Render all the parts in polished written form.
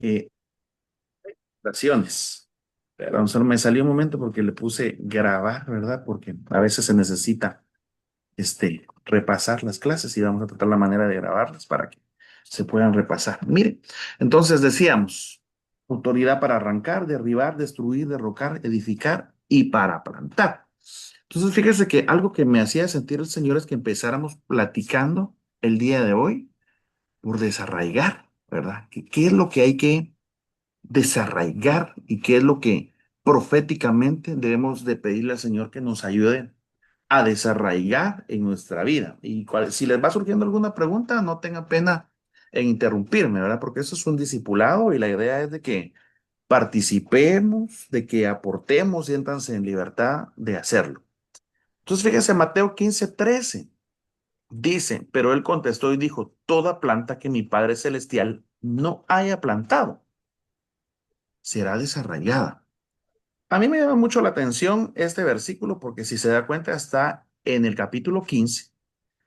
eh, Oraciones. Pero solo me salió un momento porque le puse grabar, ¿verdad? Porque a veces se necesita repasar las clases y vamos a tratar la manera de grabarlas para que se puedan repasar. Mire, entonces decíamos, autoridad para arrancar, derribar, destruir, derrocar, edificar y para plantar. Entonces, fíjese que algo que me hacía sentir el Señor es que empezáramos platicando el día de hoy por desarraigar, ¿verdad? ¿Qué es lo que hay que desarraigar y qué es lo que proféticamente debemos de pedirle al Señor que nos ayude a desarraigar en nuestra vida? Y si les va surgiendo alguna pregunta, no tengan pena en interrumpirme, ¿verdad? Porque eso es un discipulado y la idea es de que participemos, de que aportemos, siéntanse en libertad de hacerlo. Entonces, fíjense, Mateo 15:13 dice, pero él contestó y dijo, toda planta que mi Padre Celestial no haya plantado será desarraigada. A mí me llama mucho la atención este versículo porque si se da cuenta está en el capítulo 15,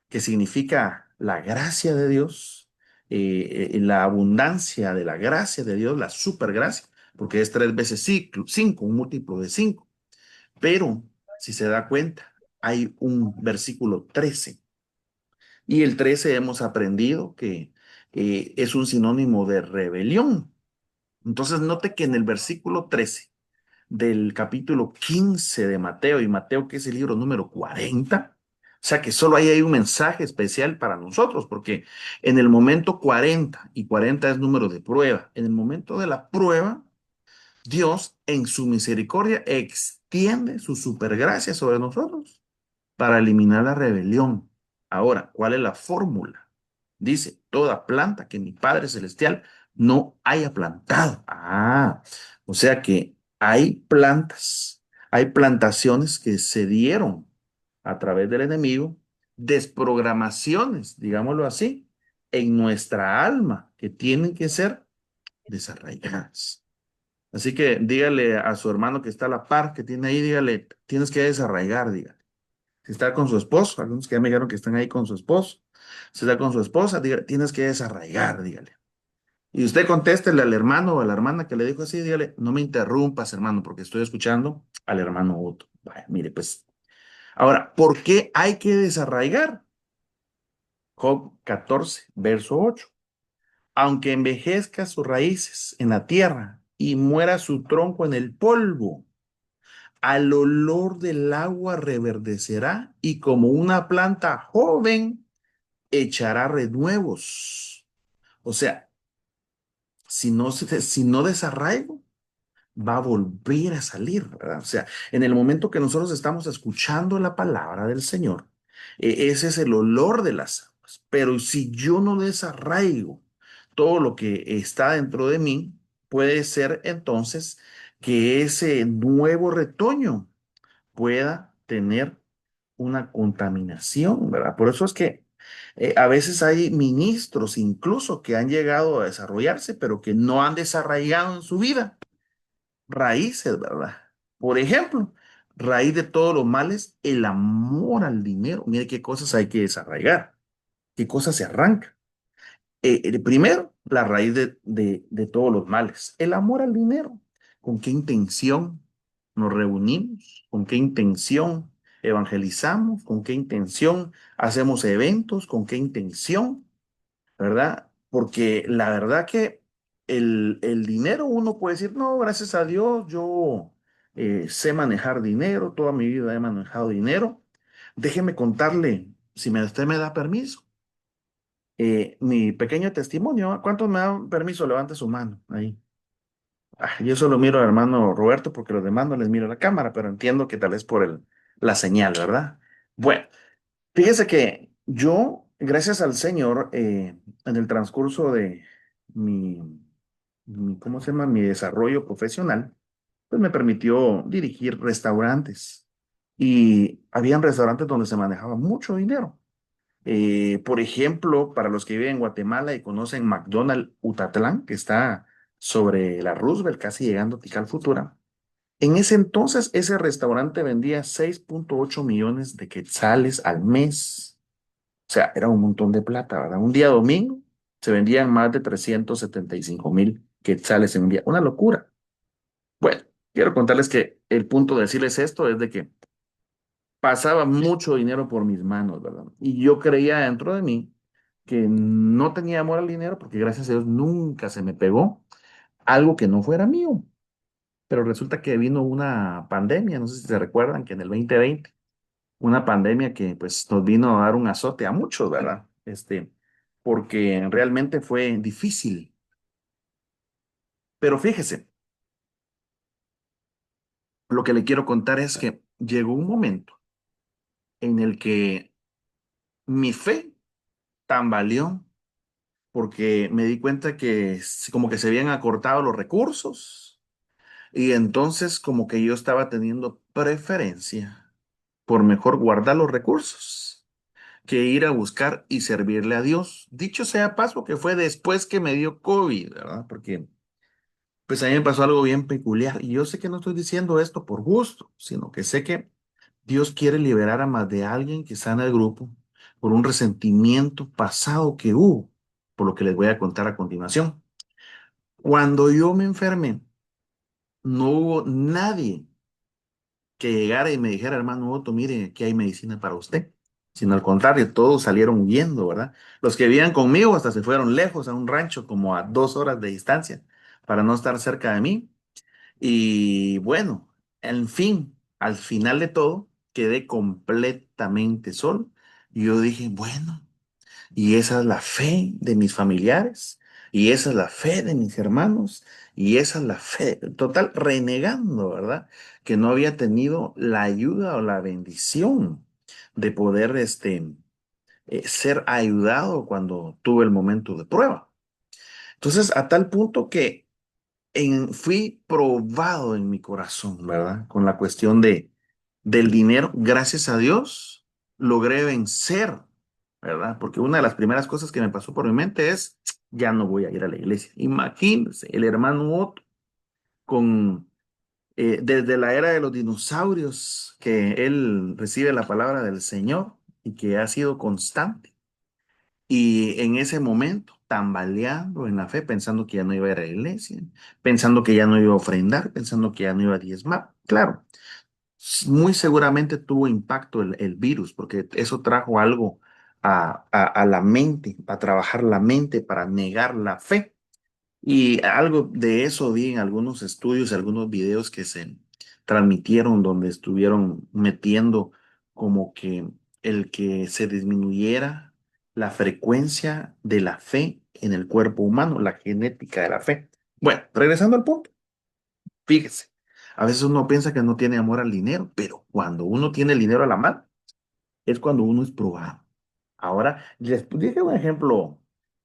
que significa la gracia de Dios, la abundancia de la gracia de Dios, la supergracia, porque es 3 veces 5, un múltiplo de 5. Pero si se da cuenta, hay un versículo 13 y el 13 hemos aprendido que es un sinónimo de rebelión. Entonces note que en el versículo 13 del capítulo 15 de Mateo, y Mateo que es el libro número 40, o sea que solo ahí hay un mensaje especial para nosotros, porque en el momento 40, y 40 es número de prueba, en el momento de la prueba, Dios en su misericordia extiende su supergracia sobre nosotros para eliminar la rebelión. Ahora, ¿cuál es la fórmula? Dice, toda planta que mi Padre Celestial no haya plantado. O sea que hay plantas, hay plantaciones que se dieron a través del enemigo, desprogramaciones, digámoslo así, en nuestra alma que tienen que ser desarraigadas. Así que dígale a su hermano que está a la par, que tiene ahí, dígale, tienes que desarraigar, dígale. Si está con su esposo, algunos que ya me dijeron que están ahí con su esposo. Si está con su esposa, dígale, tienes que desarraigar, dígale. Y usted contéstele al hermano o a la hermana que le dijo así, dígale, no me interrumpas, hermano, porque estoy escuchando al hermano Otto. Vaya, mire, pues. Ahora, ¿por qué hay que desarraigar? Job 14, verso 8. Aunque envejezca sus raíces en la tierra y muera su tronco en el polvo, al olor del agua reverdecerá y como una planta joven echará renuevos. O sea, si no desarraigo, va a volver a salir, ¿verdad? O sea, en el momento que nosotros estamos escuchando la palabra del Señor, ese es el olor de las aguas. Pero si yo no desarraigo todo lo que está dentro de mí, puede ser entonces que ese nuevo retoño pueda tener una contaminación, ¿verdad? Por eso es que a veces hay ministros incluso que han llegado a desarrollarse, pero que no han desarraigado en su vida raíces, ¿verdad? Por ejemplo, raíz de todos los males, el amor al dinero. Mire qué cosas hay que desarraigar, qué cosas se arrancan. Primero, la raíz de todos los males, el amor al dinero. ¿Con qué intención nos reunimos? ¿Con qué intención evangelizamos? ¿Con qué intención hacemos eventos? ¿Con qué intención? ¿Verdad? Porque la verdad que el dinero uno puede decir, no, gracias a Dios, yo sé manejar dinero, toda mi vida he manejado dinero. Déjeme contarle, si usted me da permiso, mi pequeño testimonio. ¿Cuántos me dan permiso? Levante su mano ahí. Yo solo miro al hermano Roberto porque los demás no les miro la cámara, pero entiendo que tal vez por la señal, ¿verdad? Bueno, fíjese que yo, gracias al Señor, en el transcurso de mi, ¿cómo se llama? Mi desarrollo profesional, pues me permitió dirigir restaurantes. Y habían restaurantes donde se manejaba mucho dinero. Por ejemplo, para los que viven en Guatemala y conocen McDonald's Utatlán, que está sobre la Roosevelt, casi llegando a Tikal Futura. En ese entonces, ese restaurante vendía 6.8 millones de quetzales al mes. O sea, era un montón de plata, ¿verdad? Un día domingo se vendían más de 375,000 quetzales en un día. Una locura. Bueno, quiero contarles que el punto de decirles esto es de que pasaba mucho dinero por mis manos, ¿verdad? Y yo creía dentro de mí que no tenía amor al dinero porque gracias a Dios nunca se me pegó algo que no fuera mío. Pero resulta que vino una pandemia, no sé si se recuerdan que en el 2020, una pandemia que pues nos vino a dar un azote a muchos, ¿verdad? Porque realmente fue difícil. Pero fíjese, lo que le quiero contar es que llegó un momento en el que mi fe tambaleó porque me di cuenta que como que se habían acortado los recursos y entonces como que yo estaba teniendo preferencia por mejor guardar los recursos que ir a buscar y servirle a Dios. Dicho sea paso que fue después que me dio COVID, ¿verdad? Porque pues a mí me pasó algo bien peculiar y yo sé que no estoy diciendo esto por gusto, sino que sé que Dios quiere liberar a más de alguien que está en el grupo por un resentimiento pasado que hubo, por lo que les voy a contar a continuación. Cuando yo me enfermé, no hubo nadie que llegara y me dijera, hermano Otto, mire, aquí hay medicina para usted. Sino al contrario, todos salieron huyendo, ¿verdad? Los que vivían conmigo hasta se fueron lejos a un rancho como a 2 horas de distancia para no estar cerca de mí. Y bueno, en fin, al final de todo, quedé completamente solo. Y yo dije, bueno. Y esa es la fe de mis familiares, y esa es la fe de mis hermanos, y esa es la fe, total, renegando, ¿verdad? Que no había tenido la ayuda o la bendición de poder ser ayudado cuando tuve el momento de prueba. Entonces, a tal punto que fui probado en mi corazón, ¿verdad? Con la cuestión del dinero, gracias a Dios, logré vencer, ¿verdad? Porque una de las primeras cosas que me pasó por mi mente es, ya no voy a ir a la iglesia. Imagínense, el hermano Otto, desde la era de los dinosaurios, que él recibe la palabra del Señor y que ha sido constante. Y en ese momento, tambaleando en la fe, pensando que ya no iba a ir a la iglesia, pensando que ya no iba a ofrendar, pensando que ya no iba a diezmar. Claro, muy seguramente tuvo impacto el virus, porque eso trajo algo a la mente, a trabajar la mente para negar la fe. Y algo de eso vi en algunos estudios, algunos videos que se transmitieron donde estuvieron metiendo como que el que se disminuyera la frecuencia de la fe en el cuerpo humano, la genética de la fe. Bueno, regresando al punto, fíjese, a veces uno piensa que no tiene amor al dinero, pero cuando uno tiene el dinero a la mano, es cuando uno es probado. Ahora, les dije un ejemplo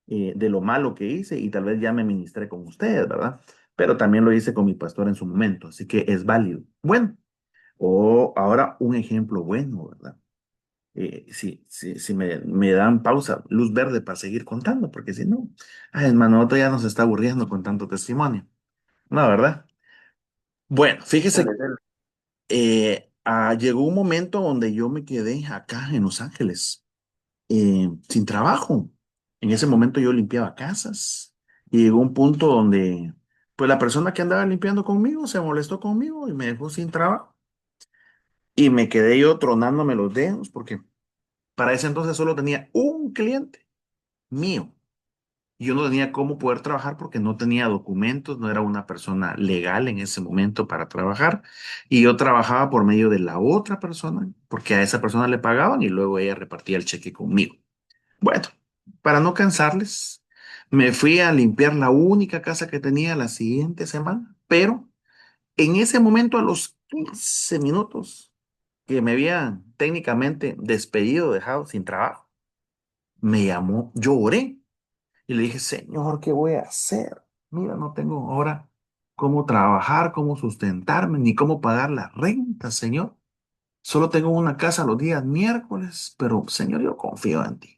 de lo malo que hice y tal vez ya me ministré con ustedes, ¿verdad? Pero también lo hice con mi pastor en su momento, así que es válido. Bueno, o ahora un ejemplo bueno, ¿verdad? Si me dan pausa, luz verde para seguir contando, porque si no, ay, hermano, otro ya nos está aburriendo con tanto testimonio. No, ¿verdad? Bueno, fíjese, llegó un momento donde yo me quedé acá en Los Ángeles sin trabajo. En ese momento yo limpiaba casas y llegó un punto donde pues la persona que andaba limpiando conmigo se molestó conmigo y me dejó sin trabajo. Y me quedé yo tronándome los dedos porque para ese entonces solo tenía un cliente mío. Y yo no tenía cómo poder trabajar porque no tenía documentos, no era una persona legal en ese momento para trabajar. Y yo trabajaba por medio de la otra persona porque a esa persona le pagaban y luego ella repartía el cheque conmigo. Bueno, para no cansarles, me fui a limpiar la única casa que tenía la siguiente semana, pero en ese momento, a los 15 minutos que me habían técnicamente despedido, dejado sin trabajo, me llamó, lloré y le dije, Señor, ¿qué voy a hacer? Mira, no tengo ahora cómo trabajar, cómo sustentarme, ni cómo pagar la renta, Señor. Solo tengo una casa los días miércoles, pero Señor, yo confío en ti.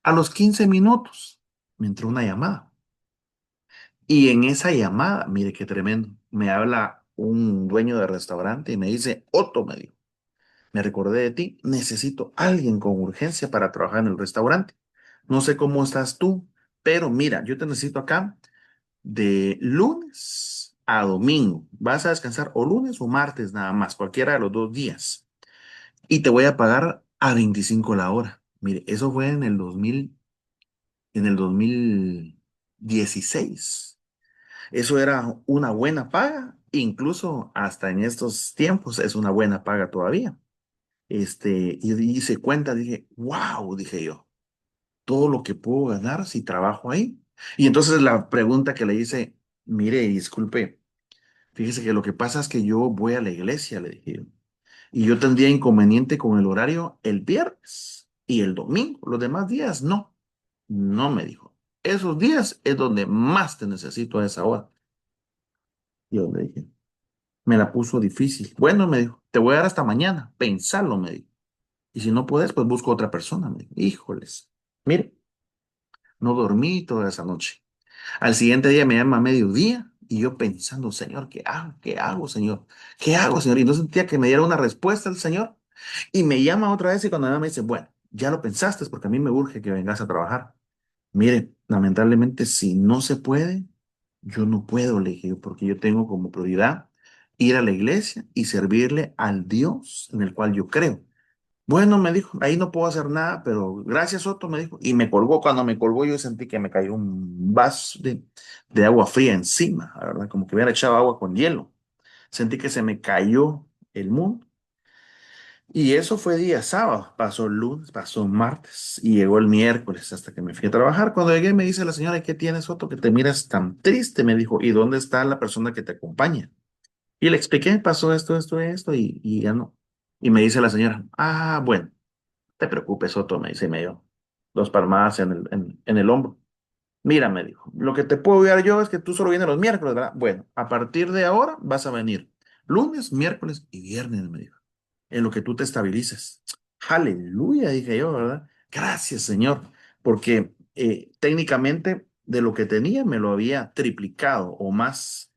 A los 15 minutos me entró una llamada. Y en esa llamada, mire qué tremendo, me habla un dueño de restaurante y me dice, Otto, me dijo, me recordé de ti, necesito alguien con urgencia para trabajar en el restaurante. No sé cómo estás tú, pero mira, yo te necesito acá de lunes a domingo. Vas a descansar o lunes o martes nada más, cualquiera de los 2 días. Y te voy a pagar a 25 la hora. Mire, eso fue en el 2016. Eso era una buena paga, incluso hasta en estos tiempos es una buena paga todavía. Y hice cuenta, dije, wow, dije yo, todo lo que puedo ganar si trabajo ahí. Y entonces la pregunta que le hice, mire, disculpe, fíjese que lo que pasa es que yo voy a la iglesia, le dije yo, y yo tendría inconveniente con el horario el viernes y el domingo, los demás días no. No me dijo. Esos días es donde más te necesito a esa hora. Yo le dije, me la puso difícil. Bueno, me dijo, te voy a dar hasta mañana. Pensarlo, me dijo. Y si no puedes, pues busco otra persona. Me dijo, híjoles. Mire, no dormí toda esa noche. Al siguiente día me llama a mediodía y yo pensando, Señor, ¿qué hago? ¿Qué hago, Señor? ¿Qué hago, Señor? Y no sentía que me diera una respuesta el Señor. Y me llama otra vez y cuando me dice, bueno, ya lo pensaste porque a mí me urge que vengas a trabajar. Mire, lamentablemente, si no se puede, yo no puedo, le dije yo, porque yo tengo como prioridad ir a la iglesia y servirle al Dios en el cual yo creo. Bueno, me dijo, ahí no puedo hacer nada, pero gracias, Otto, me dijo. Y me colgó. Cuando me colgó, yo sentí que me cayó un vaso de agua fría encima, la verdad, como que hubiera echado agua con hielo. Sentí que se me cayó el mundo. Y eso fue día sábado, pasó el lunes, pasó el martes y llegó el miércoles hasta que me fui a trabajar. Cuando llegué me dice la señora, ¿qué tienes, Otto, que te miras tan triste? Me dijo, ¿y dónde está la persona que te acompaña? Y le expliqué, pasó esto, esto, esto y ya no. Y me dice la señora, ah, bueno, te preocupes, Otto, me dice, y me dio 2 palmadas en el hombro. Mira, me dijo, lo que te puedo ayudar yo es que tú solo vienes los miércoles, ¿verdad? Bueno, a partir de ahora vas a venir lunes, miércoles y viernes, me dijo en lo que tú te estabilices. Aleluya, dije yo, ¿verdad? Gracias, Señor, porque técnicamente de lo que tenía me lo había triplicado o más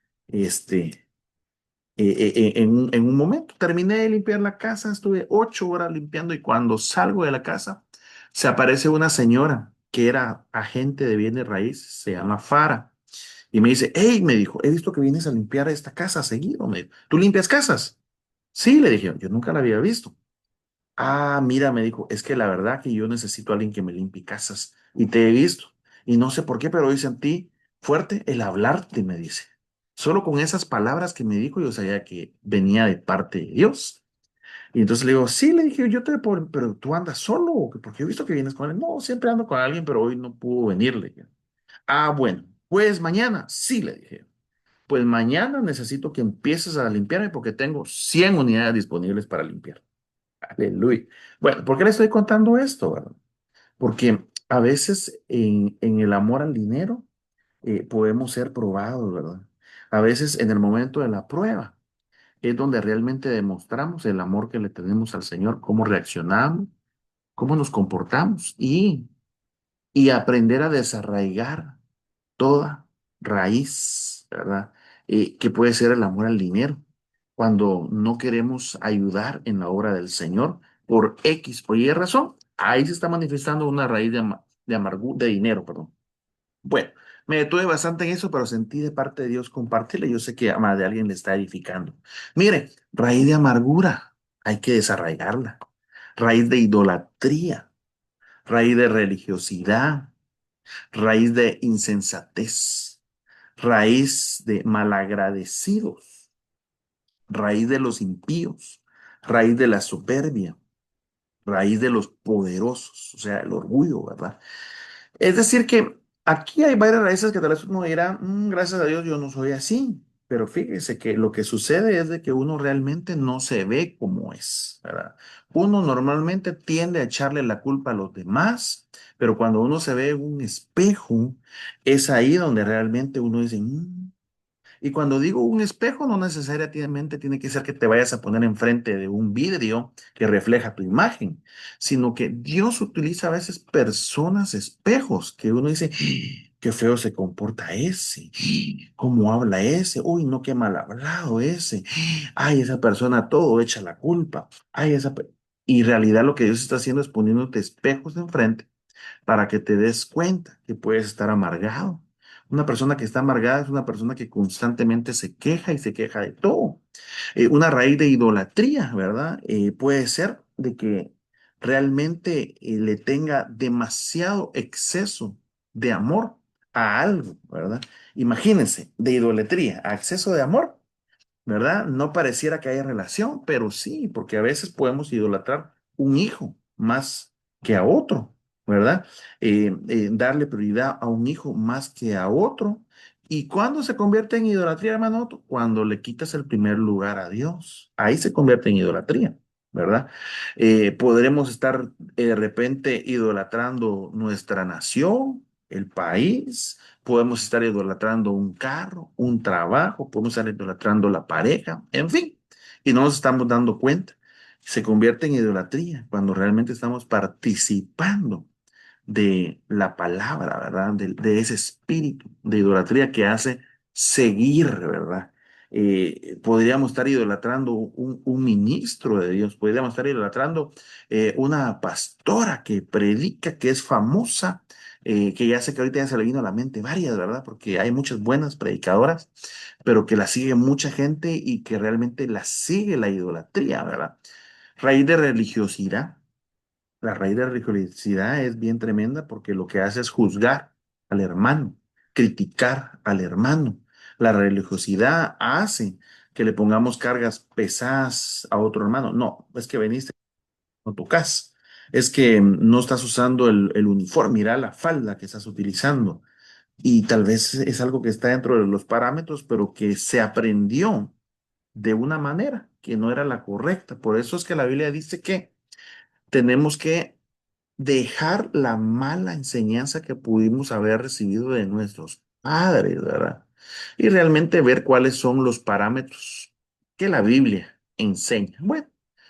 en un momento. Terminé de limpiar la casa, estuve 8 horas limpiando y cuando salgo de la casa se aparece una señora que era agente de bienes raíces, se llama Fara. Y me dice, hey, me dijo, he visto que vienes a limpiar esta casa seguido. Me dijo, ¿tú limpias casas? Sí, le dije, yo nunca la había visto. Ah, mira, me dijo, es que la verdad que yo necesito a alguien que me limpie casas y te he visto. Y no sé por qué, pero hoy sentí fuerte el hablarte, me dice. Solo con esas palabras que me dijo, yo sabía que venía de parte de Dios. Y entonces le digo, sí, le dije, yo te puedo, pero tú andas solo, ¿o qué? Porque he visto que vienes con él. No, siempre ando con alguien, pero hoy no pudo venir, le dije. Ah, bueno, pues mañana, sí, le dije. Pues mañana necesito que empieces a limpiarme porque tengo 100 unidades disponibles para limpiar. Aleluya. Bueno, ¿por qué le estoy contando esto, verdad? Porque a veces en el amor al dinero podemos ser probados, ¿verdad? A veces en el momento de la prueba es donde realmente demostramos el amor que le tenemos al Señor, cómo reaccionamos, cómo nos comportamos y aprender a desarraigar toda raíz, ¿verdad? Que puede ser el amor al dinero. Cuando no queremos ayudar en la obra del Señor por X o Y razón, ahí se está manifestando una raíz de amargura, de dinero, perdón. Bueno, me detuve bastante en eso, pero sentí de parte de Dios compartirle. Yo sé que a más de alguien le está edificando. Mire, raíz de amargura, hay que desarraigarla. Raíz de idolatría, raíz de religiosidad, raíz de insensatez, raíz de malagradecidos, raíz de los impíos, raíz de la soberbia, raíz de los poderosos, o sea, el orgullo, ¿verdad? Es decir, que aquí hay varias raíces que tal vez uno dirá, gracias a Dios yo no soy así. Pero fíjese que lo que sucede es de que uno realmente no se ve como es, ¿verdad? Uno normalmente tiende a echarle la culpa a los demás, pero cuando uno se ve en un espejo, es ahí donde realmente uno dice, y cuando digo un espejo, no necesariamente tiene que ser que te vayas a poner enfrente de un vidrio que refleja tu imagen, sino que Dios utiliza a veces personas, espejos, que uno dice, qué feo se comporta ese, cómo habla ese, uy, no, qué mal hablado ese, ay, esa persona todo echa la culpa, ay, Y en realidad lo que Dios está haciendo es poniéndote espejos de enfrente para que te des cuenta que puedes estar amargado, Una persona que está amargada es una persona que constantemente se queja y se queja de todo. Una raíz de idolatría, ¿verdad? Puede ser de que realmente le tenga demasiado exceso de amor a algo, ¿verdad? Imagínense, de idolatría a exceso de amor. ¿Verdad? No pareciera que haya relación, pero sí, porque a veces podemos idolatrar un hijo más que a otro, ¿verdad? Darle prioridad a un hijo más que a otro. ¿Y cuándo se convierte en idolatría, hermano? Cuando le quitas el primer lugar a Dios. Ahí se convierte en idolatría, ¿verdad? Podremos estar de repente idolatrando nuestra nación, el país. Podemos estar idolatrando un carro, un trabajo, podemos estar idolatrando la pareja, en fin, y no nos estamos dando cuenta. Se convierte en idolatría cuando realmente estamos participando de la palabra, ¿verdad? De ese espíritu de idolatría que hace seguir, ¿verdad? Podríamos estar idolatrando un ministro de Dios, podríamos estar idolatrando una pastora que predica, que es famosa, que ya sé que ahorita ya se le vino a la mente varias, ¿verdad? Porque hay muchas buenas predicadoras, pero que la sigue mucha gente y que realmente la sigue la idolatría, ¿verdad? Raíz de religiosidad. La raíz de la religiosidad es bien tremenda porque lo que hace es juzgar al hermano, criticar al hermano. La religiosidad hace que le pongamos cargas pesadas a otro hermano. No, es que veniste, no tocas. Es que no estás usando el uniforme, mira la falda que estás utilizando. Y tal vez es algo que está dentro de los parámetros, pero que se aprendió de una manera que no era la correcta. Por eso es que la Biblia dice que tenemos que dejar la mala enseñanza que pudimos haber recibido de nuestros padres, ¿verdad? Y realmente ver cuáles son los parámetros que la Biblia enseña. Bueno,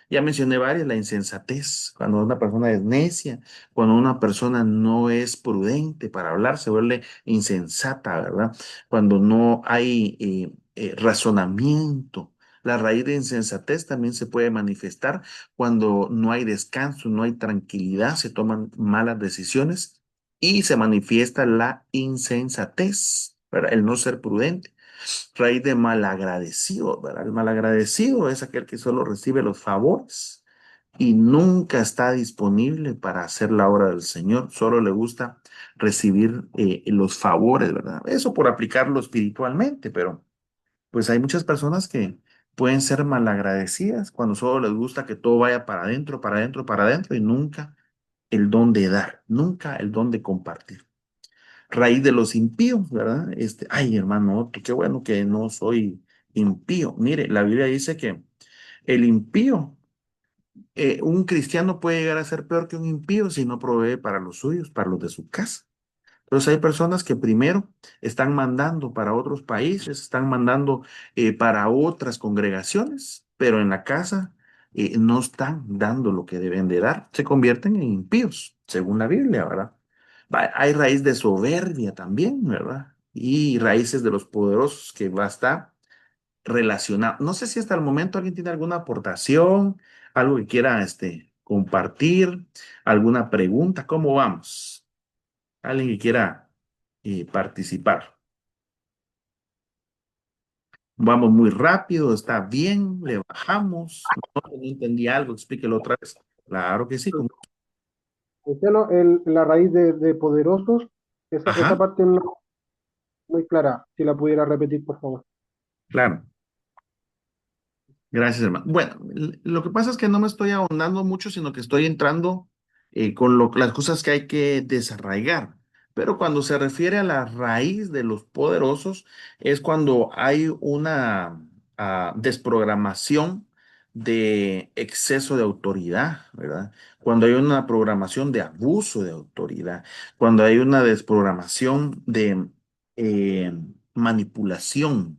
ya mencioné varias, la insensatez, cuando una persona es necia, cuando una persona no es prudente para hablar, se vuelve insensata, ¿verdad? Cuando no hay razonamiento. La raíz de insensatez también se puede manifestar cuando no hay descanso, no hay tranquilidad, se toman malas decisiones y se manifiesta la insensatez, ¿verdad? El no ser prudente. Raíz de malagradecido, ¿verdad? El malagradecido es aquel que solo recibe los favores y nunca está disponible para hacer la obra del Señor, solo le gusta recibir los favores, ¿verdad? Eso por aplicarlo espiritualmente, pero pues hay muchas personas que pueden ser malagradecidas cuando solo les gusta que todo vaya para adentro, para adentro, para adentro y nunca el don de dar, nunca el don de compartir. Raíz de los impíos, ¿verdad? Ay, hermano, qué bueno que no soy impío. Mire, la Biblia dice que el impío, un cristiano puede llegar a ser peor que un impío si no provee para los suyos, para los de su casa. Entonces hay personas que primero están mandando para otros países, están mandando para otras congregaciones, pero en la casa no están dando lo que deben de dar. Se convierten en impíos, según la Biblia, ¿verdad? Hay raíz de soberbia también, ¿verdad? Y raíces de los poderosos que va a estar relacionado. No sé si hasta el momento alguien tiene alguna aportación, algo que quiera compartir, alguna pregunta. ¿Cómo vamos? Alguien que quiera participar. Vamos muy rápido, está bien, le bajamos. No entendí algo, explíquelo otra vez. Claro que sí. Cristiano, la raíz de poderosos, esa Ajá, parte no es muy clara, si la pudiera repetir, por favor. claro. Gracias, hermano. Bueno, lo que pasa es que no me estoy ahondando mucho, sino que estoy entrando con las cosas que hay que desarraigar. Pero cuando se refiere a la raíz de los poderosos, es cuando hay una desprogramación de exceso de autoridad, ¿verdad? Cuando hay una programación de abuso de autoridad, cuando hay una desprogramación de manipulación.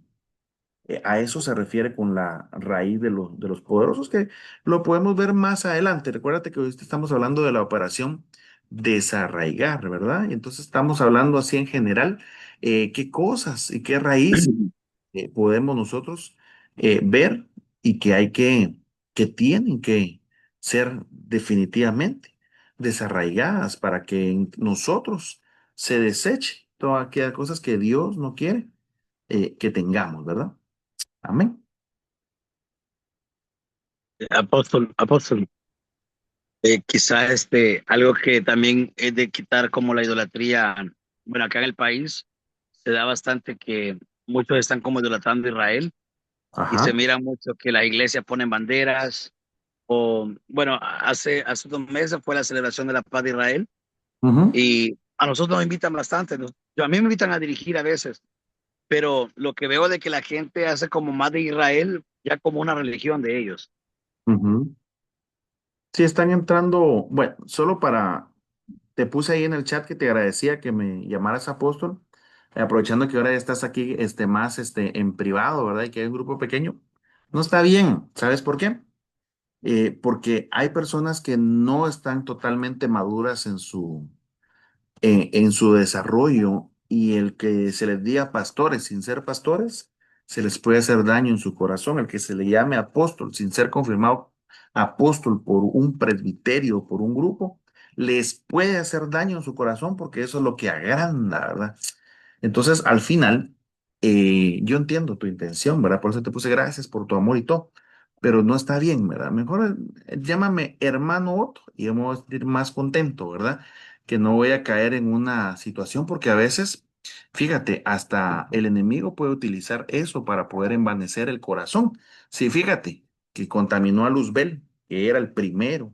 A eso se refiere con la raíz de los poderosos, que lo podemos ver más adelante. Recuérdate que hoy estamos hablando de la operación desarraigar, ¿verdad? Y entonces estamos hablando así en general, qué cosas y qué raíces podemos nosotros ver y que que tienen que ser definitivamente desarraigadas para que en nosotros se deseche todas aquellas cosas que Dios no quiere que tengamos, ¿verdad? Amén. Apóstol, apóstol, quizá algo que también es de quitar como la idolatría, bueno, acá en el país se da bastante que muchos están como idolatrando a Israel y se Ajá. mira mucho que las iglesias ponen banderas o, bueno, hace 2 meses fue la celebración de la paz de Israel Ujú, y a nosotros nos invitan bastante, a mí me invitan a dirigir a veces, pero lo que veo de que la gente hace como más de Israel ya como una religión de ellos. ujú. Sí, están entrando, bueno, solo para, te puse ahí en el chat que te agradecía que me llamaras apóstol, aprovechando que ahora ya estás aquí, más, en privado, ¿verdad? Y que hay un grupo pequeño. No está bien, ¿sabes por qué? Porque hay personas que no están totalmente maduras en su desarrollo y el que se les diga pastores sin ser pastores, se les puede hacer daño en su corazón. El que se le llame apóstol sin ser confirmado apóstol por un presbiterio o por un grupo, les puede hacer daño en su corazón porque eso es lo que agranda, ¿verdad? Entonces, al final, yo entiendo tu intención, ¿verdad? Por eso te puse gracias por tu amor y todo, pero no está bien, ¿verdad? Mejor llámame hermano Otto y vamos a sentir más contento, ¿verdad? Que no voy a caer en una situación porque a veces, fíjate, hasta el enemigo puede utilizar eso para poder envanecer el corazón. Sí, fíjate, que contaminó a Luzbel, que era el primero,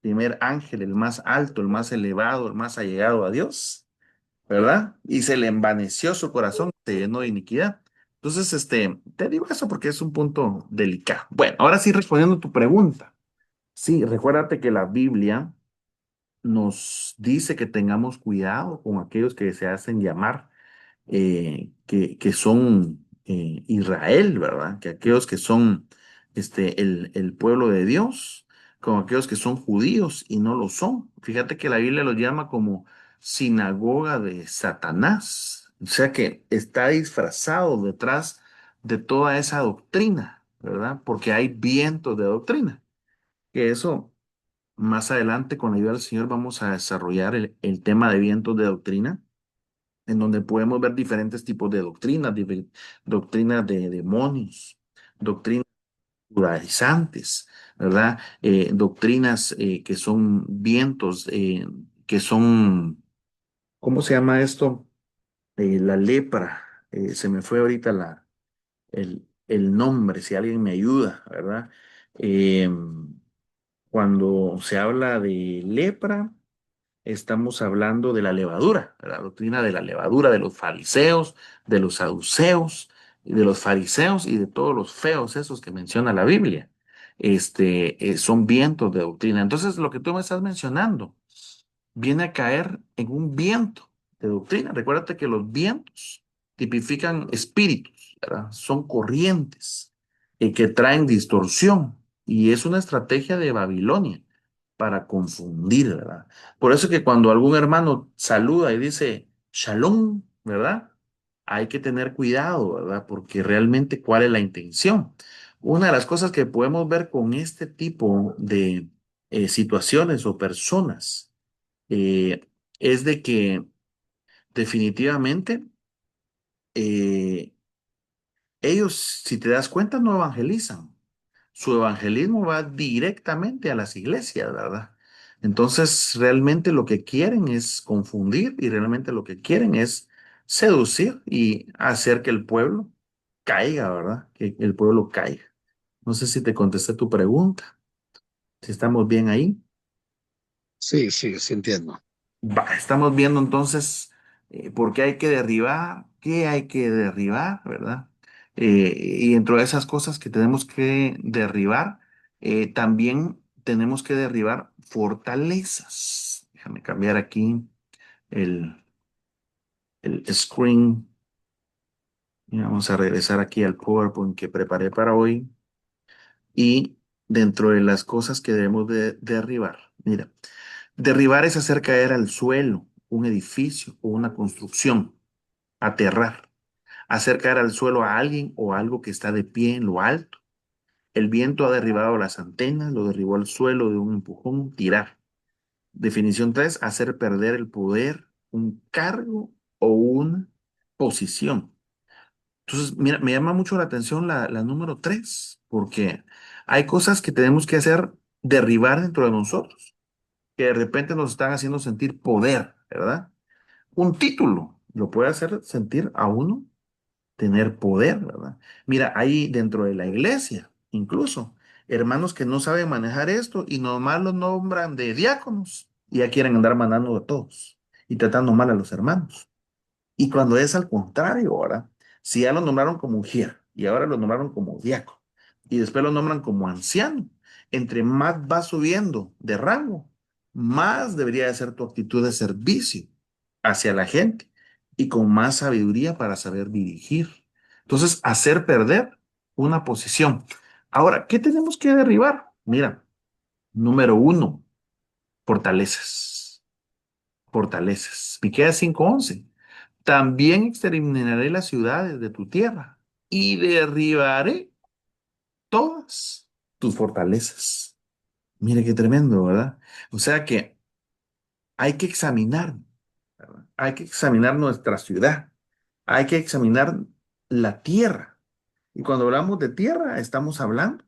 primer ángel, el más alto, el más elevado, el más allegado a Dios, ¿verdad? Y se le envaneció su corazón, se llenó de iniquidad. Entonces, te digo eso porque es un punto delicado. Bueno, ahora sí respondiendo a tu pregunta. Sí, recuérdate que la Biblia nos dice que tengamos cuidado con aquellos que se hacen llamar que son Israel, ¿verdad? Que aquellos que son el pueblo de Dios, con aquellos que son judíos y no lo son. Fíjate que la Biblia los llama como sinagoga de Satanás, o sea que está disfrazado detrás de toda esa doctrina, ¿verdad? Porque hay vientos de doctrina, que eso más adelante con la ayuda del Señor vamos a desarrollar el tema de vientos de doctrina en donde podemos ver diferentes tipos de doctrinas, doctrinas de demonios, doctrinas judaizantes, ¿verdad? Doctrinas que son vientos, que son, ¿cómo se llama esto? La lepra. Se me fue ahorita el nombre, si alguien me ayuda, ¿verdad? Eh, Cuando se habla de lepra, estamos hablando de la levadura, de la doctrina de la levadura de los fariseos, de los saduceos, y de los fariseos y de todos los feos esos que menciona la Biblia. Son vientos de doctrina. Entonces, lo que tú me estás mencionando viene a caer en un viento de doctrina. Recuérdate que los vientos tipifican espíritus, ¿verdad? Son corrientes que traen distorsión y es una estrategia de Babilonia para confundir, ¿verdad? Por eso que cuando algún hermano saluda y dice shalom, ¿verdad? Hay que tener cuidado, ¿verdad? Porque realmente cuál es la intención. Una de las cosas que podemos ver con este tipo de situaciones o personas es de que definitivamente eh, ellos, si te das cuenta, no evangelizan. Su evangelismo va directamente a las iglesias, ¿verdad? Entonces, realmente lo que quieren es confundir y realmente lo que quieren es seducir y hacer que el pueblo caiga, ¿verdad? Que el pueblo caiga. No sé si te contesté tu pregunta, si estamos bien ahí. Sí, sí, sí entiendo. Va, estamos viendo entonces por qué hay que derribar, qué hay que derribar, ¿verdad? Y dentro de esas cosas que tenemos que derribar, también tenemos que derribar fortalezas. Déjame cambiar aquí el, el screen y vamos a regresar aquí al PowerPoint que preparé para hoy. Y dentro de las cosas que debemos de derribar, mira, derribar es hacer caer al suelo un edificio o una construcción. Aterrar, hacer caer al suelo a alguien o algo que está de pie en lo alto. El viento ha derribado las antenas, lo derribó al suelo de un empujón, tirar. Definición 3: hacer perder el poder, un cargo o una posición. Entonces, mira, me llama mucho la atención la número 3, porque hay cosas que tenemos que hacer derribar dentro de nosotros, que de repente nos están haciendo sentir poder, ¿verdad? Un título lo puede hacer sentir a uno tener poder, ¿verdad? Mira, hay dentro de la iglesia, incluso, hermanos que no saben manejar esto y nomás los nombran de diáconos y ya quieren andar mandando a todos y tratando mal a los hermanos. Y cuando es al contrario, ahora, si ya lo nombraron como ujier y ahora lo nombraron como diácono y después lo nombran como anciano, entre más va subiendo de rango, más debería de ser tu actitud de servicio hacia la gente y con más sabiduría para saber dirigir. Entonces, hacer perder una posición. Ahora, ¿qué tenemos que derribar? Mira, número uno, fortalezas. Fortalezas. Miqueas 5:11. También exterminaré las ciudades de tu tierra y derribaré todas tus fortalezas. Mire qué tremendo, ¿verdad? O sea que hay que examinar, ¿verdad? Hay que examinar nuestra ciudad, hay que examinar la tierra. Y cuando hablamos de tierra, estamos hablando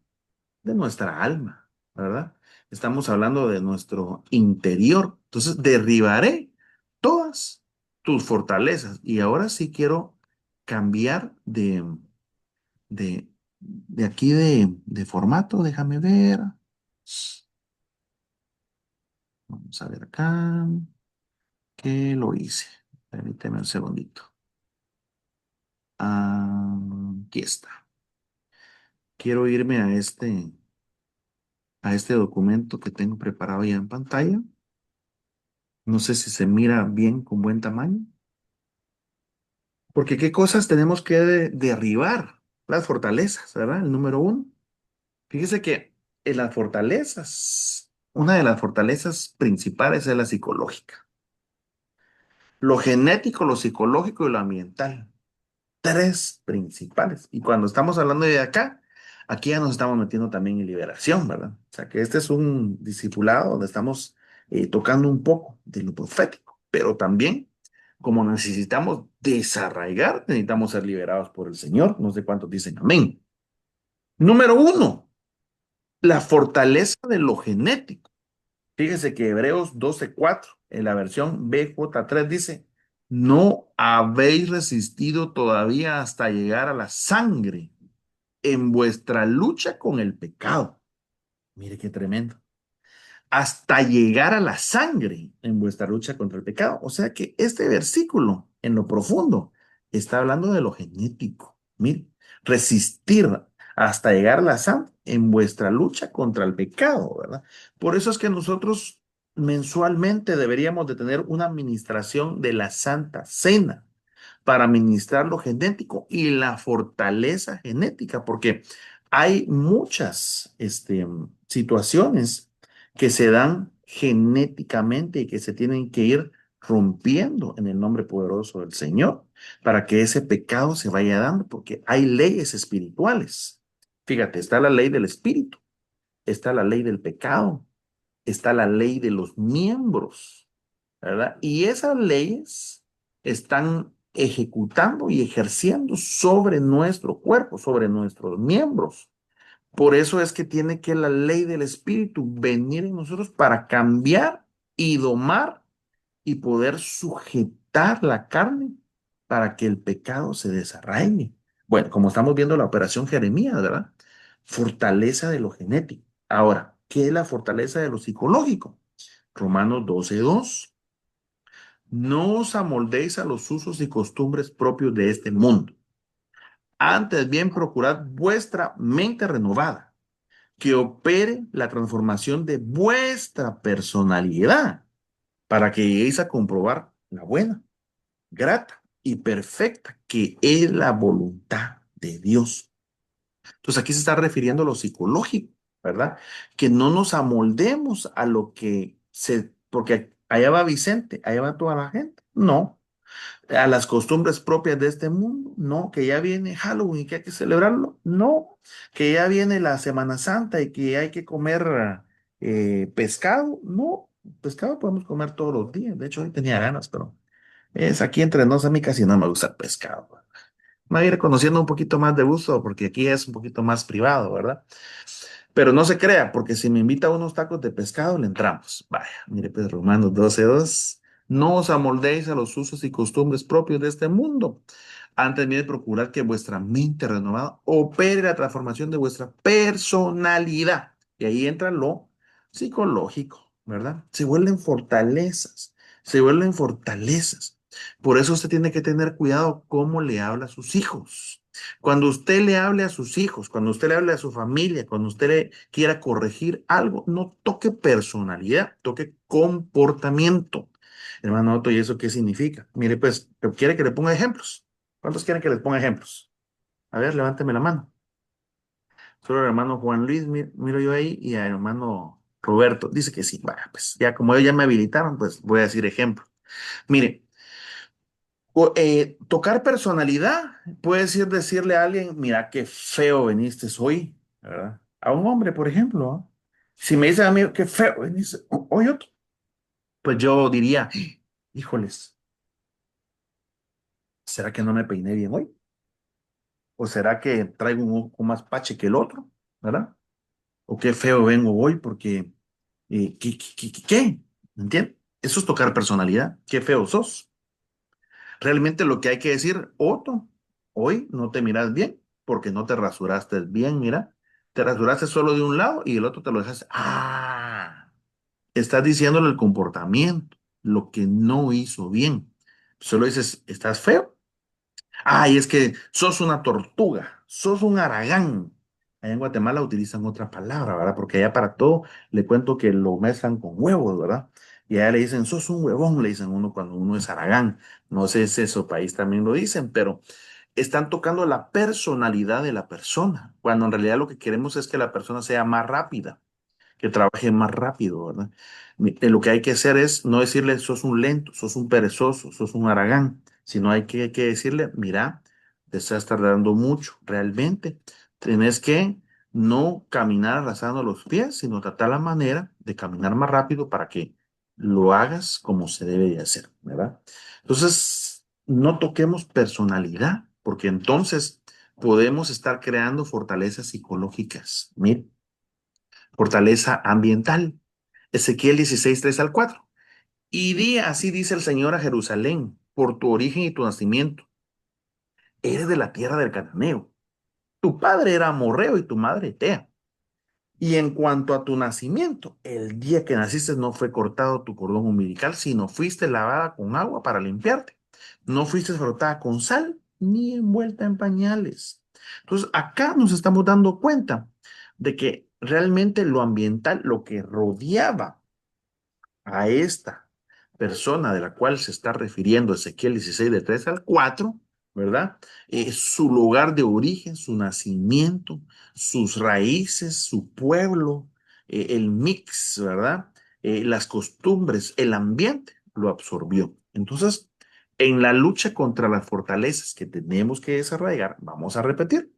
de nuestra alma, ¿verdad? Estamos hablando de nuestro interior. Entonces, derribaré todas tus fortalezas. Y ahora sí quiero cambiar de, de aquí de formato. Déjame ver. Vamos a ver acá. ¿Qué lo hice? Permíteme un segundito. Ah, aquí está. Quiero irme a este documento que tengo preparado ya en pantalla. No sé si se mira bien con buen tamaño. Porque qué cosas tenemos que derribar. Las fortalezas, ¿verdad? El número uno. Fíjese que en las fortalezas, una de las fortalezas principales es la psicológica. Lo genético, lo psicológico y lo ambiental. Tres principales. Y cuando estamos hablando de acá, aquí ya nos estamos metiendo también en liberación, ¿verdad? O sea que este es un discipulado donde estamos tocando un poco de lo profético, pero también como necesitamos desarraigar, necesitamos ser liberados por el Señor. No sé cuántos dicen amén. Número uno, la fortaleza de lo genético. Fíjese que Hebreos 12:4 en la versión BJ3 dice, no habéis resistido todavía hasta llegar a la sangre en vuestra lucha con el pecado. Mire qué tremendo. Hasta llegar a la sangre en vuestra lucha contra el pecado. O sea que este versículo, en lo profundo, está hablando de lo genético. Mire, resistir hasta llegar a la sangre en vuestra lucha contra el pecado, ¿verdad? Por eso es que nosotros mensualmente deberíamos de tener una administración de la Santa Cena para ministrar lo genético y la fortaleza genética, porque hay muchas situaciones que se dan genéticamente y que se tienen que ir rompiendo en el nombre poderoso del Señor para que ese pecado se vaya dando, porque hay leyes espirituales. Fíjate, está la ley del espíritu, está la ley del pecado, está la ley de los miembros, ¿verdad? Y esas leyes están ejecutando y ejerciendo sobre nuestro cuerpo, sobre nuestros miembros. Por eso es que tiene que la ley del Espíritu venir en nosotros para cambiar y domar y poder sujetar la carne para que el pecado se desarraigue. Bueno, como estamos viendo la operación Jeremías, ¿verdad? Fortaleza de lo genético. Ahora, ¿qué es la fortaleza de lo psicológico? Romanos 12:2. No os amoldéis a los usos y costumbres propios de este mundo. Antes bien, procurad vuestra mente renovada, que opere la transformación de vuestra personalidad, para que lleguéis a comprobar la buena, grata y perfecta, que es la voluntad de Dios. Entonces aquí se está refiriendo a lo psicológico, ¿verdad? Que no nos amoldemos a lo que porque allá va Vicente, allá va toda la gente. No, a las costumbres propias de este mundo, no, que ya viene Halloween y que hay que celebrarlo, no, que ya viene la Semana Santa y que hay que comer pescado, no, pescado podemos comer todos los días, de hecho hoy tenía ganas, pero Es aquí entre nos, a mí casi no me gusta el pescado. Me voy a ir conociendo un poquito más de gusto porque aquí es un poquito más privado, ¿verdad? Pero no se crea, porque si me invita a unos tacos de pescado, le entramos. Vaya, mire, pues Romanos 12:2. No os amoldéis a los usos y costumbres propios de este mundo. Antes bien, procurar que vuestra mente renovada opere la transformación de vuestra personalidad. Y ahí entra lo psicológico, ¿verdad? Se vuelven fortalezas, se vuelven fortalezas. Por eso usted tiene que tener cuidado cómo le habla a sus hijos. Cuando usted le hable a sus hijos, cuando usted le hable a su familia, cuando usted le quiera corregir algo, no toque personalidad, toque comportamiento. Hermano Otto, ¿y eso qué significa? Mire, pues, ¿quiere que le ponga ejemplos? ¿Cuántos quieren que les ponga ejemplos? A ver, levánteme la mano. Solo el hermano Juan Luis, miro yo ahí, y el hermano Roberto. Dice que sí. Bueno, pues ya como ellos ya me habilitaron, pues voy a decir ejemplo. Mire, tocar personalidad puede decirle a alguien, mira qué feo viniste hoy, ¿verdad? A un hombre, por ejemplo, ¿no? Si me dice a mí qué feo viniste hoy otro, pues yo diría, híjoles, ¿será que no me peiné bien hoy? ¿O será que traigo un ojo más pache que el otro? ¿Verdad? ¿O qué feo vengo hoy porque, ¿qué? ¿Me entiendes? Eso es tocar personalidad. Qué feo sos. Realmente lo que hay que decir, Otto, hoy no te miras bien porque no te rasuraste bien, mira. Te rasuraste solo de un lado y el otro te lo dejaste. Ah, estás diciéndole el comportamiento, lo que no hizo bien. Solo dices, ¿estás feo? Ay, es que sos una tortuga, sos un aragán. Allá en Guatemala utilizan otra palabra, ¿verdad? Porque allá para todo le cuento que lo mezclan con huevos, ¿verdad? Y allá le dicen, sos un huevón, le dicen uno cuando uno es aragán. No sé si eso país también lo dicen, pero están tocando la personalidad de la persona, cuando en realidad lo que queremos es que la persona sea más rápida, que trabaje más rápido, ¿verdad? Lo que hay que hacer es no decirle, sos un lento, sos un perezoso, sos un haragán, sino hay que decirle, mira, te estás tardando mucho, realmente. Tienes que no caminar arrastrando los pies, sino tratar la manera de caminar más rápido para que lo hagas como se debe de hacer, ¿verdad? Entonces, no toquemos personalidad, porque entonces podemos estar creando fortalezas psicológicas. Mira, fortaleza ambiental. Ezequiel 16:3-4. Y di, así dice el Señor a Jerusalén, por tu origen y tu nacimiento. Eres de la tierra del cananeo. Tu padre era amorreo y tu madre etea. Y en cuanto a tu nacimiento, el día que naciste no fue cortado tu cordón umbilical, sino fuiste lavada con agua para limpiarte. No fuiste frotada con sal ni envuelta en pañales. Entonces, acá nos estamos dando cuenta de que realmente lo ambiental, lo que rodeaba a esta persona de la cual se está refiriendo Ezequiel 16 de 3-4, ¿verdad? Su lugar de origen, su nacimiento, sus raíces, su pueblo, el mix, ¿verdad? Las costumbres, el ambiente lo absorbió. Entonces, en la lucha contra las fortalezas que tenemos que desarrollar, vamos a repetir,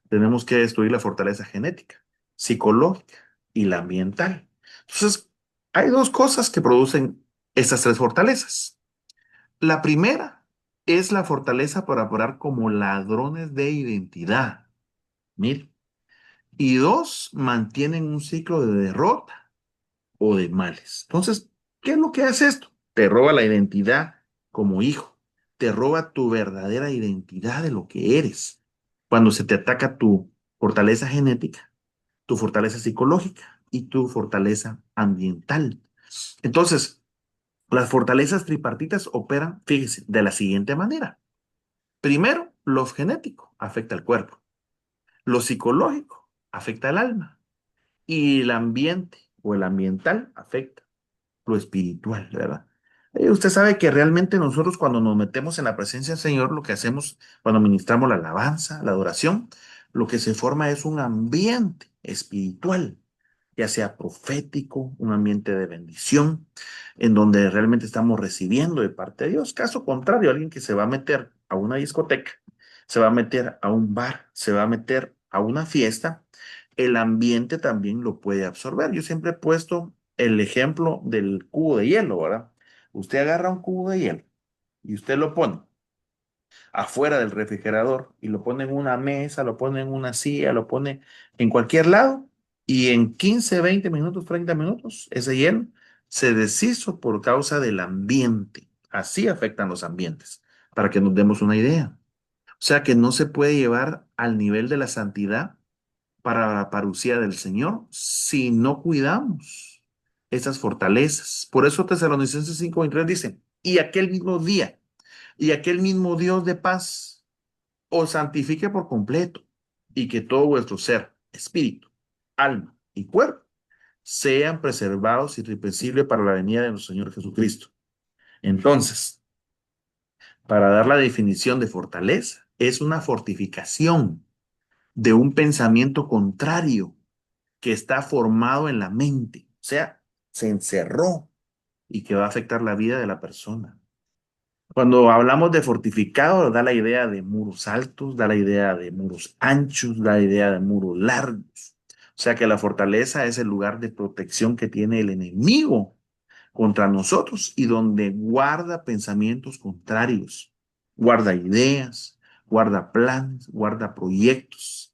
tenemos que destruir la fortaleza genética, psicológica y la ambiental. Entonces, hay dos cosas que producen estas tres fortalezas. La primera es la fortaleza para operar como ladrones de identidad. Mira. Y dos, mantienen un ciclo de derrota o de males. Entonces, ¿qué es lo que hace esto? Te roba la identidad como hijo. Te roba tu verdadera identidad de lo que eres. Cuando se te ataca tu fortaleza genética, tu fortaleza psicológica y tu fortaleza ambiental. Entonces, las fortalezas tripartitas operan, fíjese, de la siguiente manera. Primero, lo genético afecta al cuerpo, lo psicológico afecta al alma y el ambiente o el ambiental afecta lo espiritual, ¿verdad? Usted sabe que realmente nosotros cuando nos metemos en la presencia del Señor, lo que hacemos cuando ministramos la alabanza, la adoración, lo que se forma es un ambiente espiritual, ya sea profético, un ambiente de bendición, en donde realmente estamos recibiendo de parte de Dios. Caso contrario, alguien que se va a meter a una discoteca, se va a meter a un bar, se va a meter a una fiesta, el ambiente también lo puede absorber. Yo siempre he puesto el ejemplo del cubo de hielo, ¿verdad? Usted agarra un cubo de hielo y usted lo pone afuera del refrigerador y lo pone en una mesa, lo pone en una silla, lo pone en cualquier lado y en 15, 20 minutos, 30 minutos, ese hielo se deshizo por causa del ambiente. Así afectan los ambientes, para que nos demos una idea. O sea que no se puede llevar al nivel de la santidad para la parucía del Señor si no cuidamos esas fortalezas. Por eso Tesalonicenses 5:23 dice, y aquel mismo Dios de paz os santifique por completo y que todo vuestro ser, espíritu, alma y cuerpo sean preservados irreprensibles para la venida de nuestro Señor Jesucristo. Entonces, para dar la definición de fortaleza, es una fortificación de un pensamiento contrario que está formado en la mente, o sea, se encerró y que va a afectar la vida de la persona. Cuando hablamos de fortificado, da la idea de muros altos, da la idea de muros anchos, da la idea de muros largos. O sea que la fortaleza es el lugar de protección que tiene el enemigo contra nosotros y donde guarda pensamientos contrarios, guarda ideas, guarda planes, guarda proyectos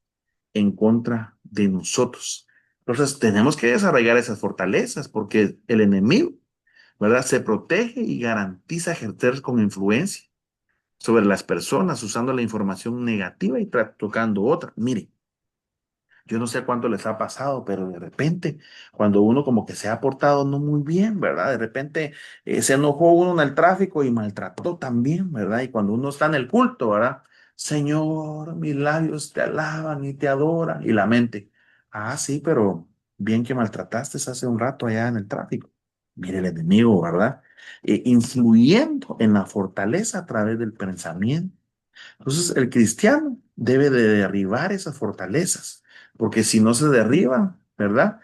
en contra de nosotros. Entonces tenemos que desarrollar esas fortalezas porque el enemigo, ¿verdad? Se protege y garantiza ejercer con influencia sobre las personas usando la información negativa y tocando otra. Mire, yo no sé cuánto les ha pasado, pero de repente, cuando uno como que se ha portado no muy bien, ¿verdad? De repente se enojó uno en el tráfico y maltrató también, ¿verdad? Y cuando uno está en el culto, ¿verdad? Señor, mis labios te alaban y te adoran. Y la mente, ah, sí, pero bien que maltrataste hace un rato allá en el tráfico. Mire el enemigo, ¿verdad? Influyendo en la fortaleza a través del pensamiento. Entonces, el cristiano debe de derribar esas fortalezas, porque si no se derriban, ¿verdad?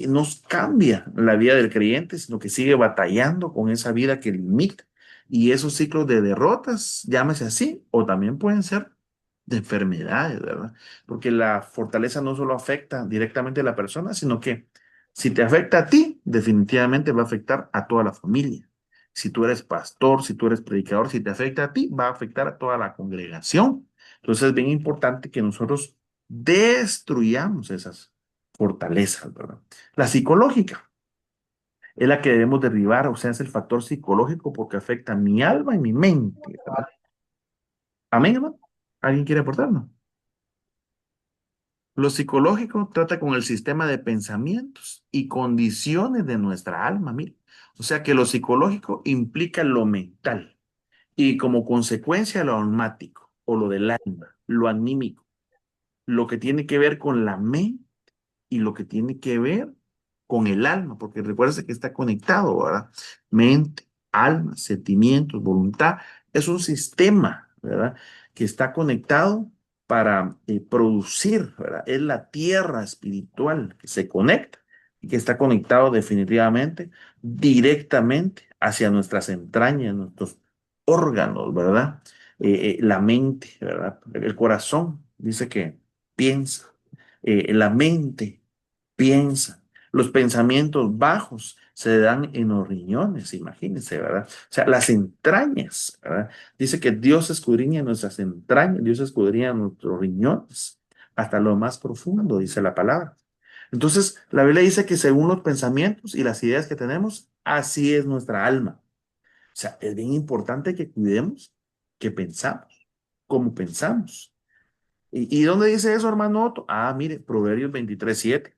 No cambia la vida del creyente, sino que sigue batallando con esa vida que limita. Y esos ciclos de derrotas, llámese así, o también pueden ser de enfermedades, ¿verdad? Porque la fortaleza no solo afecta directamente a la persona, sino que si te afecta a ti, definitivamente va a afectar a toda la familia. Si tú eres pastor, si tú eres predicador, si te afecta a ti, va a afectar a toda la congregación. Entonces es bien importante que nosotros destruyamos esas fortalezas, ¿verdad? La psicológica es la que debemos derribar, o sea, es el factor psicológico porque afecta a mi alma y mi mente, ¿verdad? Amén, hermano. ¿Alguien quiere aportarnos? Lo psicológico trata con el sistema de pensamientos y condiciones de nuestra alma, mire. O sea que lo psicológico implica lo mental y como consecuencia lo almático o lo del alma, lo anímico, lo que tiene que ver con la mente y lo que tiene que ver con el alma, porque recuerda que está conectado, ¿verdad? Mente, alma, sentimientos, voluntad, es un sistema, ¿verdad? Que está conectado para producir, ¿verdad? Es la tierra espiritual que se conecta y que está conectado definitivamente, directamente hacia nuestras entrañas, nuestros órganos, ¿verdad? La mente, ¿verdad? El corazón dice que piensa, la mente piensa. Los pensamientos bajos se dan en los riñones, imagínense, ¿verdad? O sea, las entrañas, ¿verdad? Dice que Dios escudriña nuestras entrañas, Dios escudriña nuestros riñones, hasta lo más profundo, dice la palabra. Entonces, la Biblia dice que según los pensamientos y las ideas que tenemos, así es nuestra alma. O sea, es bien importante que cuidemos que pensamos, cómo pensamos. ¿Y dónde dice eso, hermano Otto? Ah, mire, Proverbios 23:7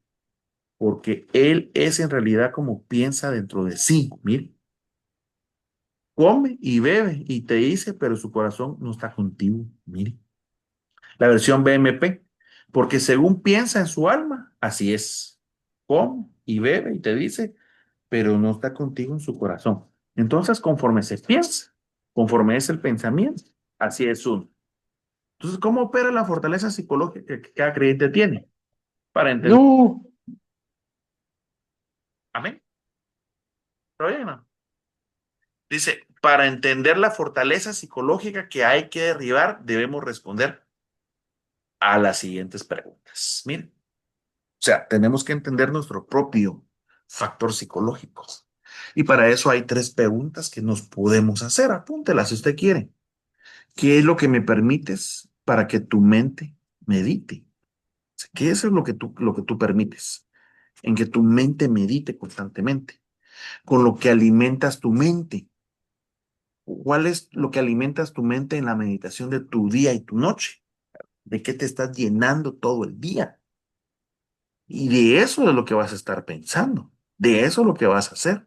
porque él es en realidad como piensa dentro de sí. Mire, come y bebe y te dice, pero su corazón no está contigo. Mire, la versión BMP, porque según piensa en su alma, así es. Come y bebe y te dice, pero no está contigo en su corazón. Entonces, conforme se piensa, conforme es el pensamiento, así es uno. Entonces, ¿cómo opera la fortaleza psicológica que cada creyente tiene? Para entender. No, Amén. ¿Está bien, no? Dice, para entender la fortaleza psicológica que hay que derribar, debemos responder a las siguientes preguntas. Miren, o sea, tenemos que entender nuestro propio factor psicológico. Y para eso hay tres preguntas que nos podemos hacer. Apúntelas si usted quiere. ¿Qué es lo que me permites para que tu mente medite? O sea, ¿qué es lo que tú permites? En que tu mente medite constantemente. Con lo que alimentas tu mente. ¿Cuál es lo que alimentas tu mente en la meditación de tu día y tu noche? ¿De qué te estás llenando todo el día? Y de eso es lo que vas a estar pensando. De eso es lo que vas a hacer.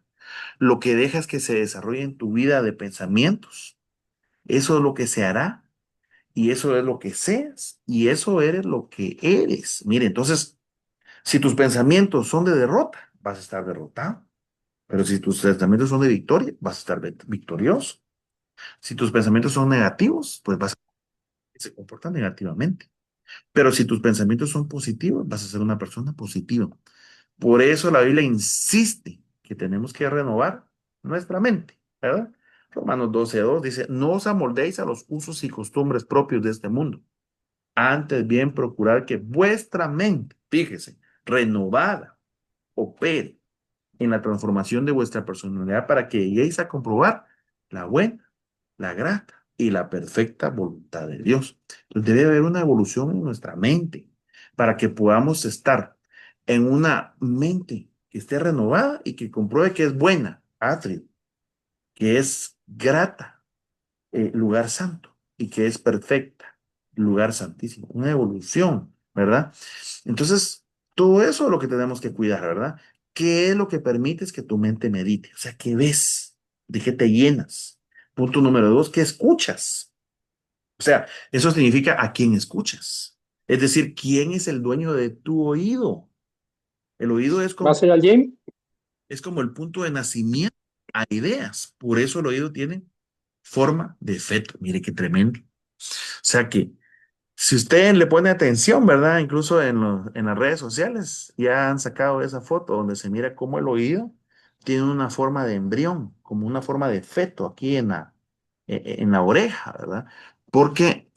Lo que dejas que se desarrolle en tu vida de pensamientos. Eso es lo que se hará y eso es lo que seas y eso eres lo que eres. Mire, entonces, si tus pensamientos son de derrota, vas a estar derrotado. Pero si tus pensamientos son de victoria, vas a estar victorioso. Si tus pensamientos son negativos, pues vas a se comportar negativamente. Pero si tus pensamientos son positivos, vas a ser una persona positiva. Por eso la Biblia insiste que tenemos que renovar nuestra mente, ¿verdad? Romanos 12:2 dice, no os amoldéis a los usos y costumbres propios de este mundo. Antes bien procurar que vuestra mente, fíjese, renovada, opere en la transformación de vuestra personalidad para que lleguéis a comprobar la buena, la grata y la perfecta voluntad de Dios. Entonces debe haber una evolución en nuestra mente para que podamos estar en una mente que esté renovada y que compruebe que es buena, atrio, que es grata, lugar santo y que es perfecta, lugar santísimo, una evolución, ¿verdad? Entonces, todo eso es lo que tenemos que cuidar, ¿verdad? ¿Qué es lo que permites que tu mente medite? O sea, ¿qué ves? ¿De qué te llenas? Punto número dos, ¿qué escuchas? O sea, eso significa a quién escuchas. Es decir, ¿quién es el dueño de tu oído? El oído ¿Vas a ir al gym? es como el punto de nacimiento a ideas. Por eso el oído tiene forma de feto. Mire qué tremendo. O sea que si usted le pone atención, ¿verdad? Incluso en las redes sociales ya han sacado esa foto donde se mira cómo el oído tiene una forma de embrión, como una forma de feto aquí en la oreja, ¿verdad? Porque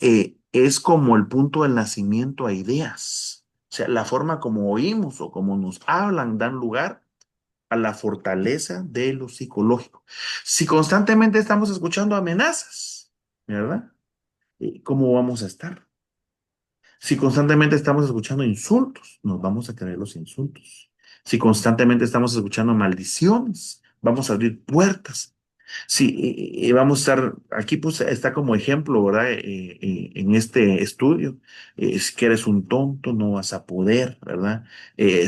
es como el punto del nacimiento a ideas. O sea, la forma como oímos o como nos hablan dan lugar a la fortaleza de lo psicológico. Si constantemente estamos escuchando amenazas, ¿verdad? ¿Cómo vamos a estar? Si constantemente estamos escuchando insultos, nos vamos a creer los insultos. Si constantemente estamos escuchando maldiciones, vamos a abrir puertas. Si vamos a estar, aquí pues está como ejemplo, ¿verdad? En este estudio, si que eres un tonto, no vas a poder, ¿verdad?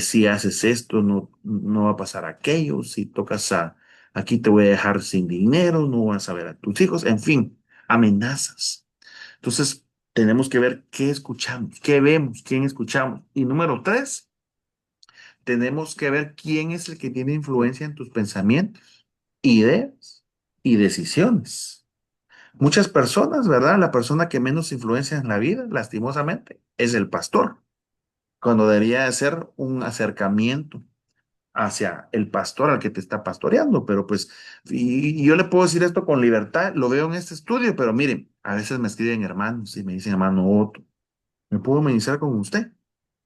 Si haces esto, no va a pasar aquello. Si tocas aquí te voy a dejar sin dinero, no vas a ver a tus hijos, en fin, amenazas. Entonces, tenemos que ver qué escuchamos, qué vemos, quién escuchamos. Y número tres, tenemos que ver quién es el que tiene influencia en tus pensamientos, ideas y decisiones. Muchas personas, ¿verdad? La persona que menos influencia en la vida, lastimosamente, es el pastor, cuando debería de ser un acercamiento hacia el pastor al que te está pastoreando, pero pues, y yo le puedo decir esto con libertad, lo veo en este estudio, pero miren, a veces me escriben hermanos y me dicen, hermano Otto, ¿me puedo ministrar con usted?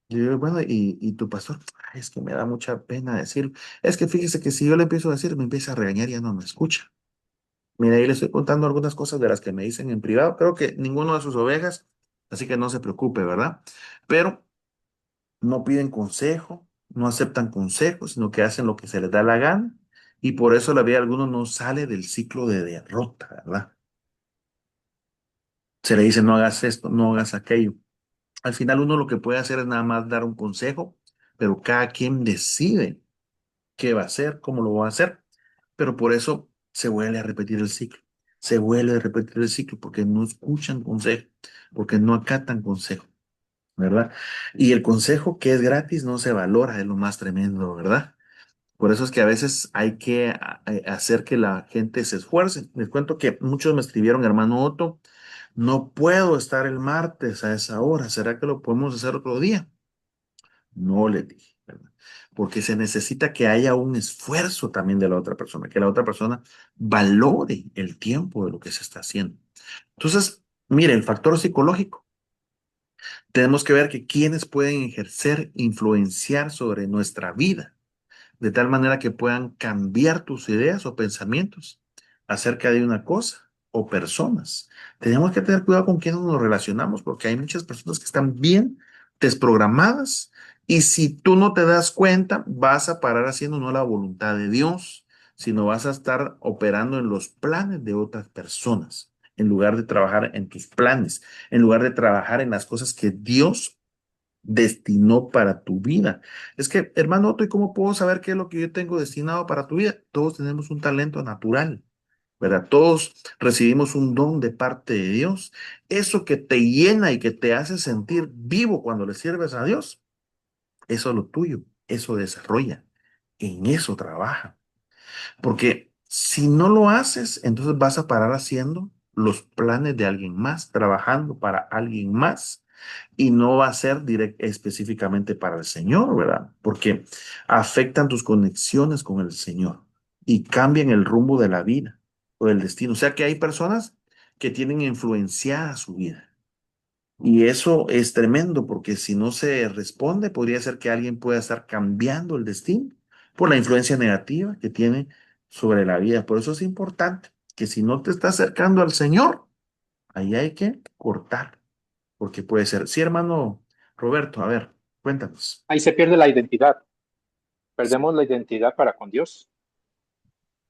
Y yo digo, bueno, ¿y tu pastor? "Ay, es que me da mucha pena decirlo. Es que fíjese que si yo le empiezo a decir, me empieza a regañar y ya no me escucha. Mira, ahí le estoy contando algunas cosas de las que me dicen en privado. Creo que ninguno de sus ovejas, así que no se preocupe, ¿verdad? Pero no piden consejo, no aceptan consejos, sino que hacen lo que se les da la gana. Y por eso la vida de algunos no sale del ciclo de derrota, ¿verdad? Se le dice, no hagas esto, no hagas aquello. Al final uno lo que puede hacer es nada más dar un consejo, pero cada quien decide qué va a hacer, cómo lo va a hacer. Pero por eso se vuelve a repetir el ciclo. Se vuelve a repetir el ciclo porque no escuchan consejo, porque no acatan consejo, ¿verdad? Y el consejo que es gratis no se valora, es lo más tremendo, ¿verdad? Por eso es que a veces hay que hacer que la gente se esfuerce. Les cuento que muchos me escribieron, hermano Otto, no puedo estar el martes a esa hora. ¿Será que lo podemos hacer otro día? No le dije, ¿verdad? Porque se necesita que haya un esfuerzo también de la otra persona, que la otra persona valore el tiempo de lo que se está haciendo. Entonces, mire, el factor psicológico. Tenemos que ver que quienes pueden ejercer, influenciar sobre nuestra vida. de tal manera que puedan cambiar tus ideas o pensamientos acerca de una cosa o personas. Tenemos que tener cuidado con quién nos relacionamos porque hay muchas personas que están bien desprogramadas y si tú no te das cuenta, vas a parar haciendo no la voluntad de Dios, sino vas a estar operando en los planes de otras personas, en lugar de trabajar en tus planes, en lugar de trabajar en las cosas que Dios destinó para tu vida. Es que, hermano Otto, ¿y cómo puedo saber qué es lo que yo tengo destinado para tu vida? Todos tenemos un talento natural, ¿verdad? Todos recibimos un don de parte de Dios. Eso que te llena y que te hace sentir vivo cuando le sirves a Dios, eso es lo tuyo, eso desarrolla, en eso trabaja. Porque si no lo haces, entonces vas a parar haciendo los planes de alguien más, trabajando para alguien más, y no va a ser específicamente para el Señor, ¿verdad? Porque afectan tus conexiones con el Señor y cambian el rumbo de la vida o del destino. O sea que hay personas que tienen influenciada su vida. Y eso es tremendo porque si no se responde, podría ser que alguien pueda estar cambiando el destino por la influencia negativa que tiene sobre la vida. Por eso es importante que si no te está acercando al Señor, ahí hay que cortar, porque puede ser. Sí, hermano Roberto, a ver, cuéntanos. Ahí se pierde la identidad. Perdemos la identidad para con Dios.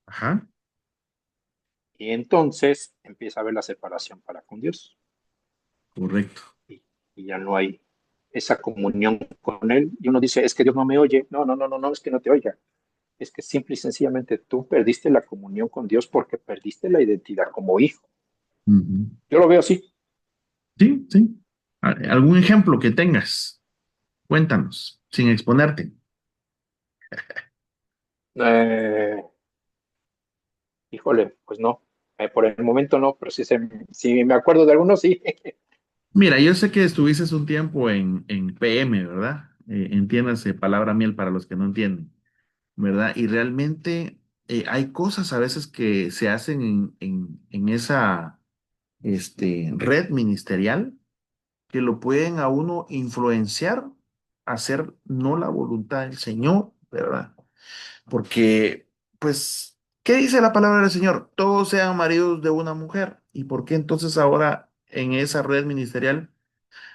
Ajá, Y entonces empieza a haber la separación para con Dios. correcto. Y, y ya no hay esa comunión con Él. Y uno dice, es que Dios no me oye. No, no, no, no, no, es que no te oiga. Es que simple y sencillamente tú perdiste la comunión con Dios porque perdiste la identidad como hijo. Ujú. Yo lo veo así. Sí, sí. ¿Algún ejemplo que tengas? Cuéntanos, sin exponerte. Eh, híjole, pues no. Por el momento no, pero si me acuerdo de algunos, sí. Mira, yo sé que estuviste un tiempo en PM, ¿verdad? Entiéndase, palabra miel para los que no entienden, ¿verdad? Y realmente hay cosas a veces que se hacen en esa red ministerial que lo pueden a uno influenciar a hacer no la voluntad del Señor, ¿verdad? Porque, pues, ¿qué dice la palabra del Señor? Todos sean maridos de una mujer. ¿Y por qué entonces ahora en esa red ministerial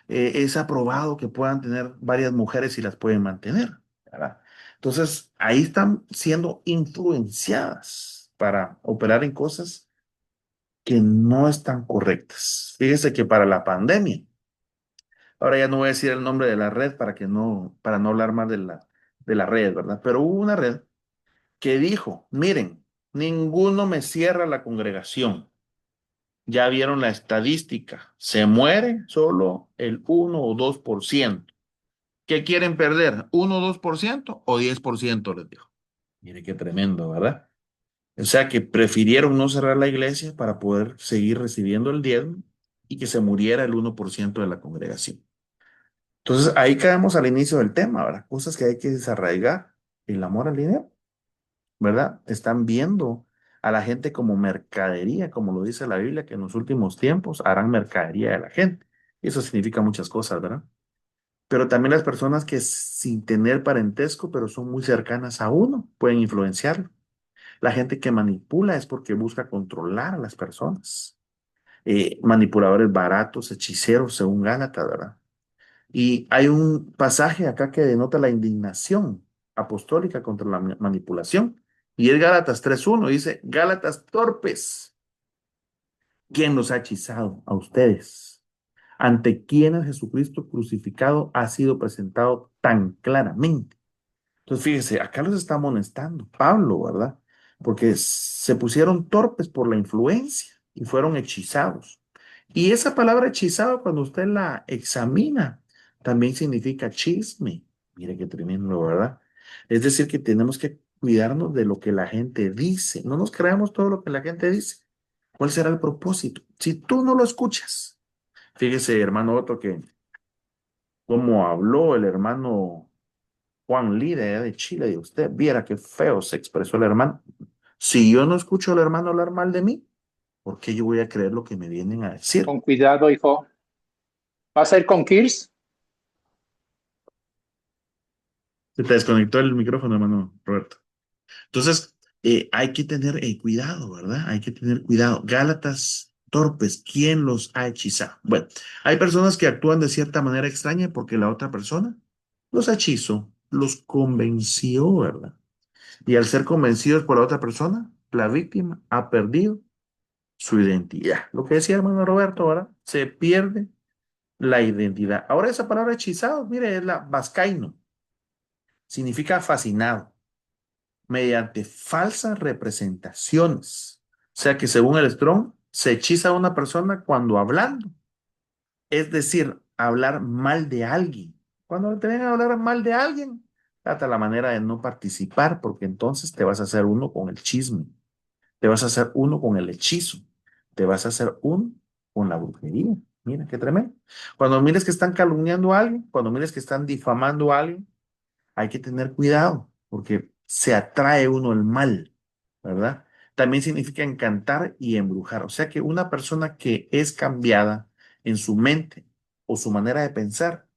es aprobado que puedan tener varias mujeres y las pueden mantener? ¿Verdad? Entonces, ahí están siendo influenciadas para operar en cosas que no están correctas. Fíjese que para la pandemia, ahora ya no voy a decir el nombre de la red para no hablar más de la red, ¿verdad? Pero hubo una red que dijo, miren, ninguno me cierra la congregación. Ya vieron la estadística, se muere solo el 1 o 2%. ¿Qué quieren perder? ¿1 o 2% o 10%? Les dijo. Mire qué tremendo, ¿verdad? O sea que prefirieron no cerrar la iglesia para poder seguir recibiendo el diezmo y que se muriera el 1% de la congregación. Entonces ahí caemos al inicio del tema, ¿verdad? Cosas que hay que desarraigar. El amor al dinero, ¿verdad? Están viendo a la gente como mercadería, como lo dice la Biblia, que en los últimos tiempos harán mercadería de la gente. Y eso significa muchas cosas, ¿verdad? Pero también las personas que sin tener parentesco, pero son muy cercanas a uno, pueden influenciarlo. La gente que manipula es porque busca controlar a las personas. Manipuladores baratos, hechiceros, según Gálatas, ¿verdad? Y hay un pasaje acá que denota la indignación apostólica contra la manipulación. Y es Gálatas 3:1, dice, Gálatas torpes, ¿quién los ha hechizado? A ustedes, ante quienes Jesucristo crucificado ha sido presentado tan claramente. Entonces, fíjese, acá los está amonestando Pablo, ¿verdad? Porque se pusieron torpes por la influencia y fueron hechizados. Y esa palabra hechizado, cuando usted la examina, también significa chisme. Mire qué tremendo, ¿verdad? Es decir, que tenemos que cuidarnos de lo que la gente dice. No nos creamos todo lo que la gente dice. ¿Cuál será el propósito? Si tú no lo escuchas, fíjese, hermano Otto, que cómo habló el hermano Juan Líder de Chile, y usted viera qué feo se expresó el hermano. Si yo no escucho al hermano hablar mal de mí, ¿por qué yo voy a creer lo que me vienen a decir? Con cuidado, hijo. ¿Vas a ir con Kirs? Se te desconectó el micrófono, hermano Roberto. Entonces, hay que tener cuidado, ¿verdad? Hay que tener cuidado. Gálatas torpes, ¿quién los ha hechizado? Bueno, hay personas que actúan de cierta manera extraña porque la otra persona los hechizó, los convenció, ¿verdad? Y al ser convencidos por la otra persona, la víctima ha perdido su identidad. Lo que decía hermano Roberto, ahora se pierde la identidad. Ahora esa palabra hechizado, mire, es la vascaino, significa fascinado mediante falsas representaciones. O sea que según el Strong, se hechiza a una persona cuando hablando, es decir, hablar mal de alguien. Cuando te vengan a hablar mal de alguien, trata la manera de no participar, porque entonces te vas a hacer uno con el chisme, te vas a hacer uno con el hechizo, te vas a hacer uno con la brujería. Mira, qué tremendo. Cuando mires que están calumniando a alguien, cuando mires que están difamando a alguien, hay que tener cuidado porque se atrae uno el mal, ¿verdad? También significa encantar y embrujar. O sea que una persona que es cambiada en su mente o su manera de pensar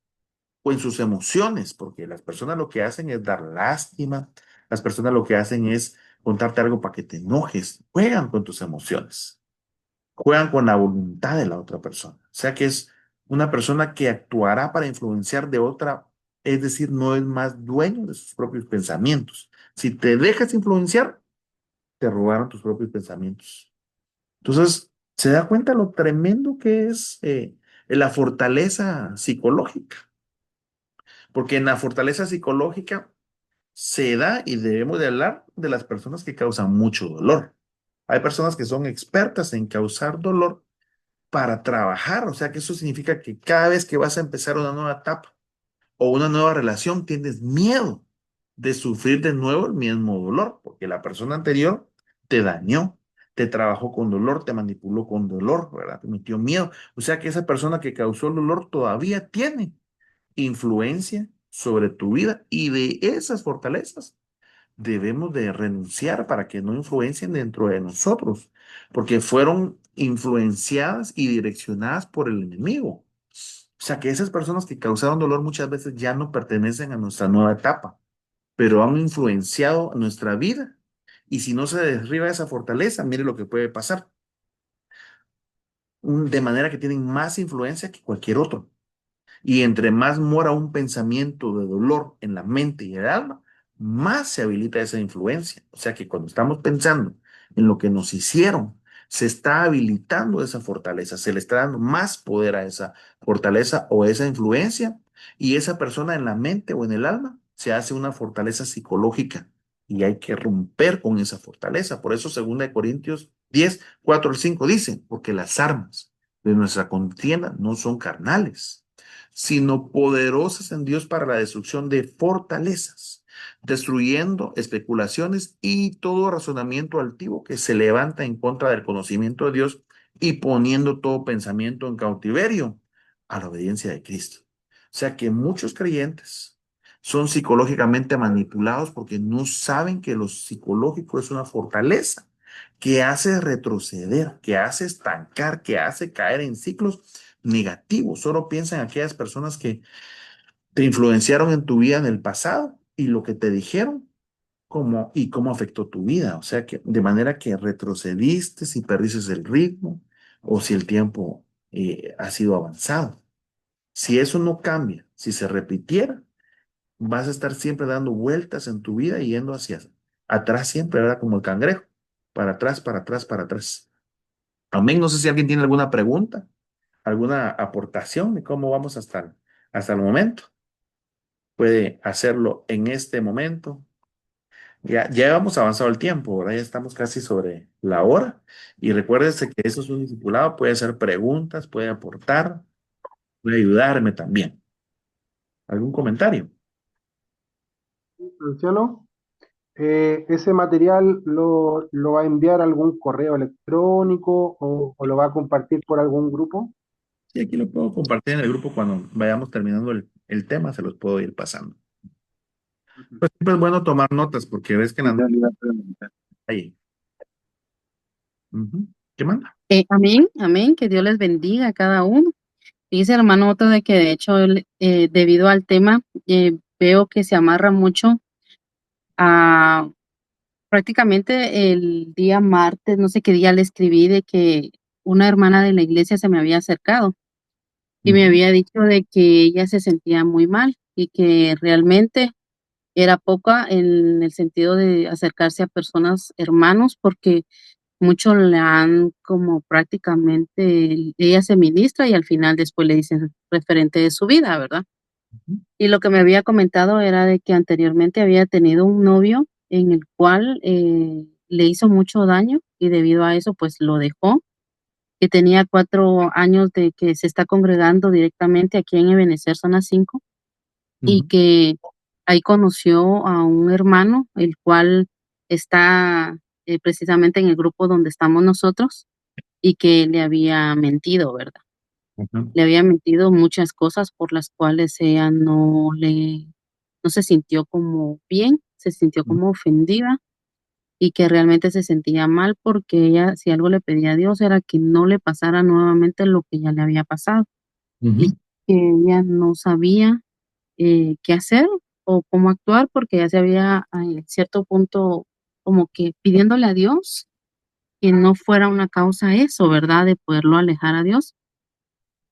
o en sus emociones, porque las personas lo que hacen es dar lástima, las personas lo que hacen es contarte algo para que te enojes, juegan con tus emociones, juegan con la voluntad de la otra persona. O sea que es una persona que actuará para influenciar de otra, es decir, no es más dueño de sus propios pensamientos. Si te dejas influenciar, te robaron tus propios pensamientos. Entonces, se da cuenta lo tremendo que es la fortaleza psicológica, porque en la fortaleza psicológica se da y debemos de hablar de las personas que causan mucho dolor. Hay personas que son expertas en causar dolor para trabajar. O sea que eso significa que cada vez que vas a empezar una nueva etapa o una nueva relación, tienes miedo de sufrir de nuevo el mismo dolor, porque la persona anterior te dañó, te trabajó con dolor, te manipuló con dolor, ¿verdad? Te metió miedo. O sea que esa persona que causó el dolor todavía tiene influencia sobre tu vida y de esas fortalezas debemos de renunciar para que no influencien dentro de nosotros, porque fueron influenciadas y direccionadas por el enemigo. O sea que esas personas que causaron dolor muchas veces ya no pertenecen a nuestra nueva etapa, pero han influenciado nuestra vida. Y si no se derriba esa fortaleza, mire lo que puede pasar. De manera que tienen más influencia que cualquier otro. Y entre más mora un pensamiento de dolor en la mente y el alma, más se habilita esa influencia. O sea que cuando estamos pensando en lo que nos hicieron, se está habilitando esa fortaleza, se le está dando más poder a esa fortaleza o esa influencia y esa persona en la mente o en el alma se hace una fortaleza psicológica y hay que romper con esa fortaleza. Por eso 2 Corintios 10, 4 al 5 dice, porque las armas de nuestra contienda no son carnales sino poderosas en Dios para la destrucción de fortalezas, destruyendo especulaciones y todo razonamiento altivo que se levanta en contra del conocimiento de Dios y poniendo todo pensamiento en cautiverio a la obediencia de Cristo. O sea que muchos creyentes son psicológicamente manipulados porque no saben que lo psicológico es una fortaleza que hace retroceder, que hace estancar, que hace caer en ciclos negativos. Solo piensa en aquellas personas que te influenciaron en tu vida en el pasado y lo que te dijeron y cómo afectó tu vida. O sea que de manera que retrocediste, si perdiste el ritmo o si el tiempo ha sido avanzado. Si eso no cambia, si se repitiera, vas a estar siempre dando vueltas en tu vida y yendo hacia atrás siempre, ¿verdad? Como el cangrejo, para atrás, para atrás, para atrás. Amén. No sé si alguien tiene alguna pregunta, alguna aportación de cómo vamos hasta el momento. Puede hacerlo en este momento. Ya hemos avanzado el tiempo, ¿verdad? Ya estamos casi sobre la hora. Y recuérdese que eso es un discipulado, puede hacer preguntas, puede aportar, puede ayudarme también. ¿Algún comentario? Luciano, ¿ese material lo va a enviar a algún correo electrónico o lo va a compartir por algún grupo? Sí, aquí lo puedo compartir en el grupo cuando vayamos terminando el tema, se los puedo ir pasando. Ujú. Pues siempre es bueno tomar notas porque ves que en las Ya notas le iba a preguntar. ahí. Ujú. ¿Qué manda? Amén, amén, que Dios les bendiga a cada uno. Dice el hermano Otto de que de hecho debido al tema veo que se amarra mucho a prácticamente el día martes, no sé qué día le escribí de que una hermana de la iglesia se me había acercado y me Ujú, había dicho de que ella se sentía muy mal y que realmente era poca en el sentido de acercarse a personas hermanos porque muchos le han como prácticamente, ella se ministra y al final después le dicen referente de su vida, ¿verdad? ujú, Y lo que me había comentado era de que anteriormente había tenido un novio en el cual le hizo mucho daño y debido a eso pues lo dejó, que tenía 4 años de que se está congregando directamente aquí en Ebenecer Zona 5 y ujú. que ahí conoció a un hermano, el cual está precisamente en el grupo donde estamos nosotros y que le había mentido, ¿verdad? Ujú, Le había mentido muchas cosas por las cuales ella no se sintió como bien, se sintió como ofendida y que realmente se sentía mal porque ella, si algo le pedía a Dios, era que no le pasara nuevamente lo que ya le había pasado y ujú. que ella no sabía qué hacer o cómo actuar porque ya se había en cierto punto como que pidiéndole a Dios que no fuera una causa eso, ¿verdad? De poderlo alejar a Dios.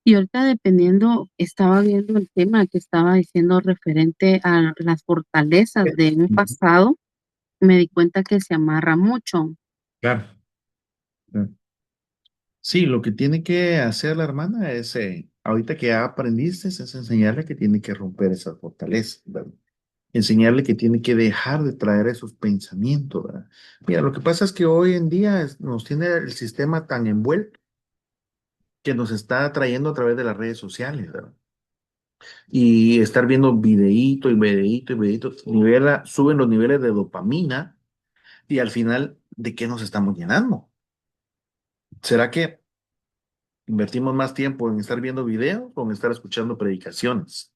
Y ahorita dependiendo, estaba viendo el tema que estaba diciendo referente a las fortalezas de un Ujú. pasado, me di cuenta que se amarra mucho. Claro. Claro. Sí, lo que tiene que hacer la hermana es, ahorita que ya aprendiste, es enseñarle que tiene que romper esa fortaleza, ¿verdad? Enseñarle que tiene que dejar de traer esos pensamientos, ¿verdad? Mira, lo que pasa es que hoy en día nos tiene el sistema tan envuelto que nos está trayendo a través de las redes sociales, ¿verdad? Y estar viendo videíto y videíto y videíto, suben los niveles de dopamina y al final, ¿de qué nos estamos llenando? ¿Será que invertimos más tiempo en estar viendo videos o en estar escuchando predicaciones,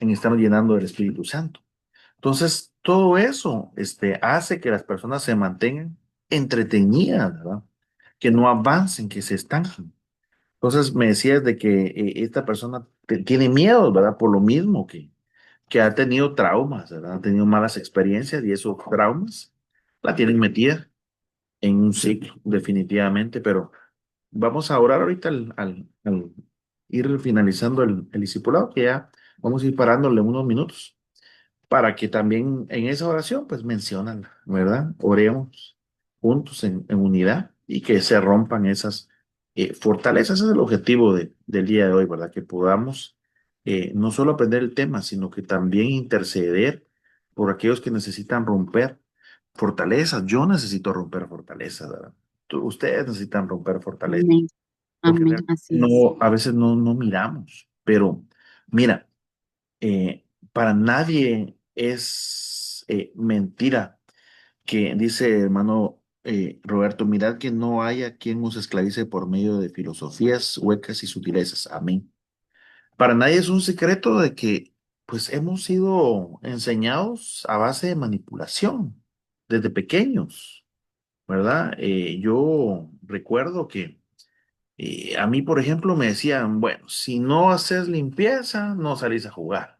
en estar llenando del Espíritu Santo? Entonces, todo eso hace que las personas se mantengan entretenidas, ¿verdad? Que no avancen, que se estanquen. Entonces, me decías de que esta persona tiene miedo, ¿verdad? Por lo mismo que ha tenido traumas, ¿verdad? Ha tenido malas experiencias y esos traumas la tienen metida en un ciclo, definitivamente, pero vamos a orar ahorita al ir finalizando el discipulado, que ya vamos a ir parándole unos minutos para que también en esa oración pues mencionan, ¿verdad? Oremos juntos en unidad y que se rompan esas fortalezas. Ese es el objetivo del día de hoy, ¿verdad? Que podamos no solo aprender el tema, sino que también interceder por aquellos que necesitan romper fortalezas. Yo necesito romper fortalezas, ¿verdad? Ustedes necesitan romper fortalezas, Amén, porque amén, así es. no, a veces no miramos, pero mira, eh, para nadie es mentira que dice hermano Roberto, mirad que no haya quien os esclavice por medio de filosofías huecas y sutilezas. Amén. Para nadie es un secreto de que pues hemos sido enseñados a base de manipulación desde pequeños, ¿verdad? Yo recuerdo que a mí, por ejemplo, me decían, bueno, si no haces limpieza, no salís a jugar.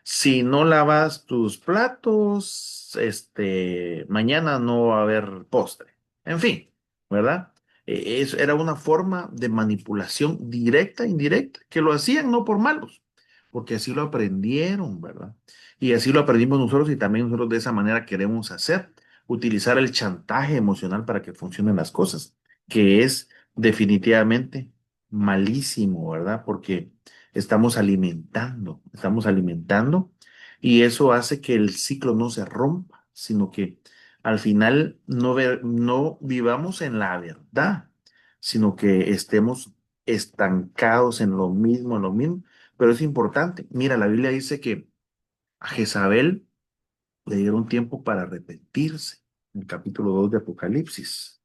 Si no lavas tus platos, mañana no va a haber postre. En fin, ¿verdad? Eso era una forma de manipulación directa, e indirecta, que lo hacían no por malos, porque así lo aprendieron, ¿verdad? Y así lo aprendimos nosotros y también nosotros de esa manera queremos hacer, utilizar el chantaje emocional para que funcionen las cosas, que es definitivamente malísimo, ¿verdad? Porque estamos alimentando y eso hace que el ciclo no se rompa, sino que al final no vivamos en la verdad, sino que estemos estancados en lo mismo. Pero es importante. Mira, la Biblia dice que a Jezabel le dieron tiempo para arrepentirse. En el capítulo 2 de Apocalipsis.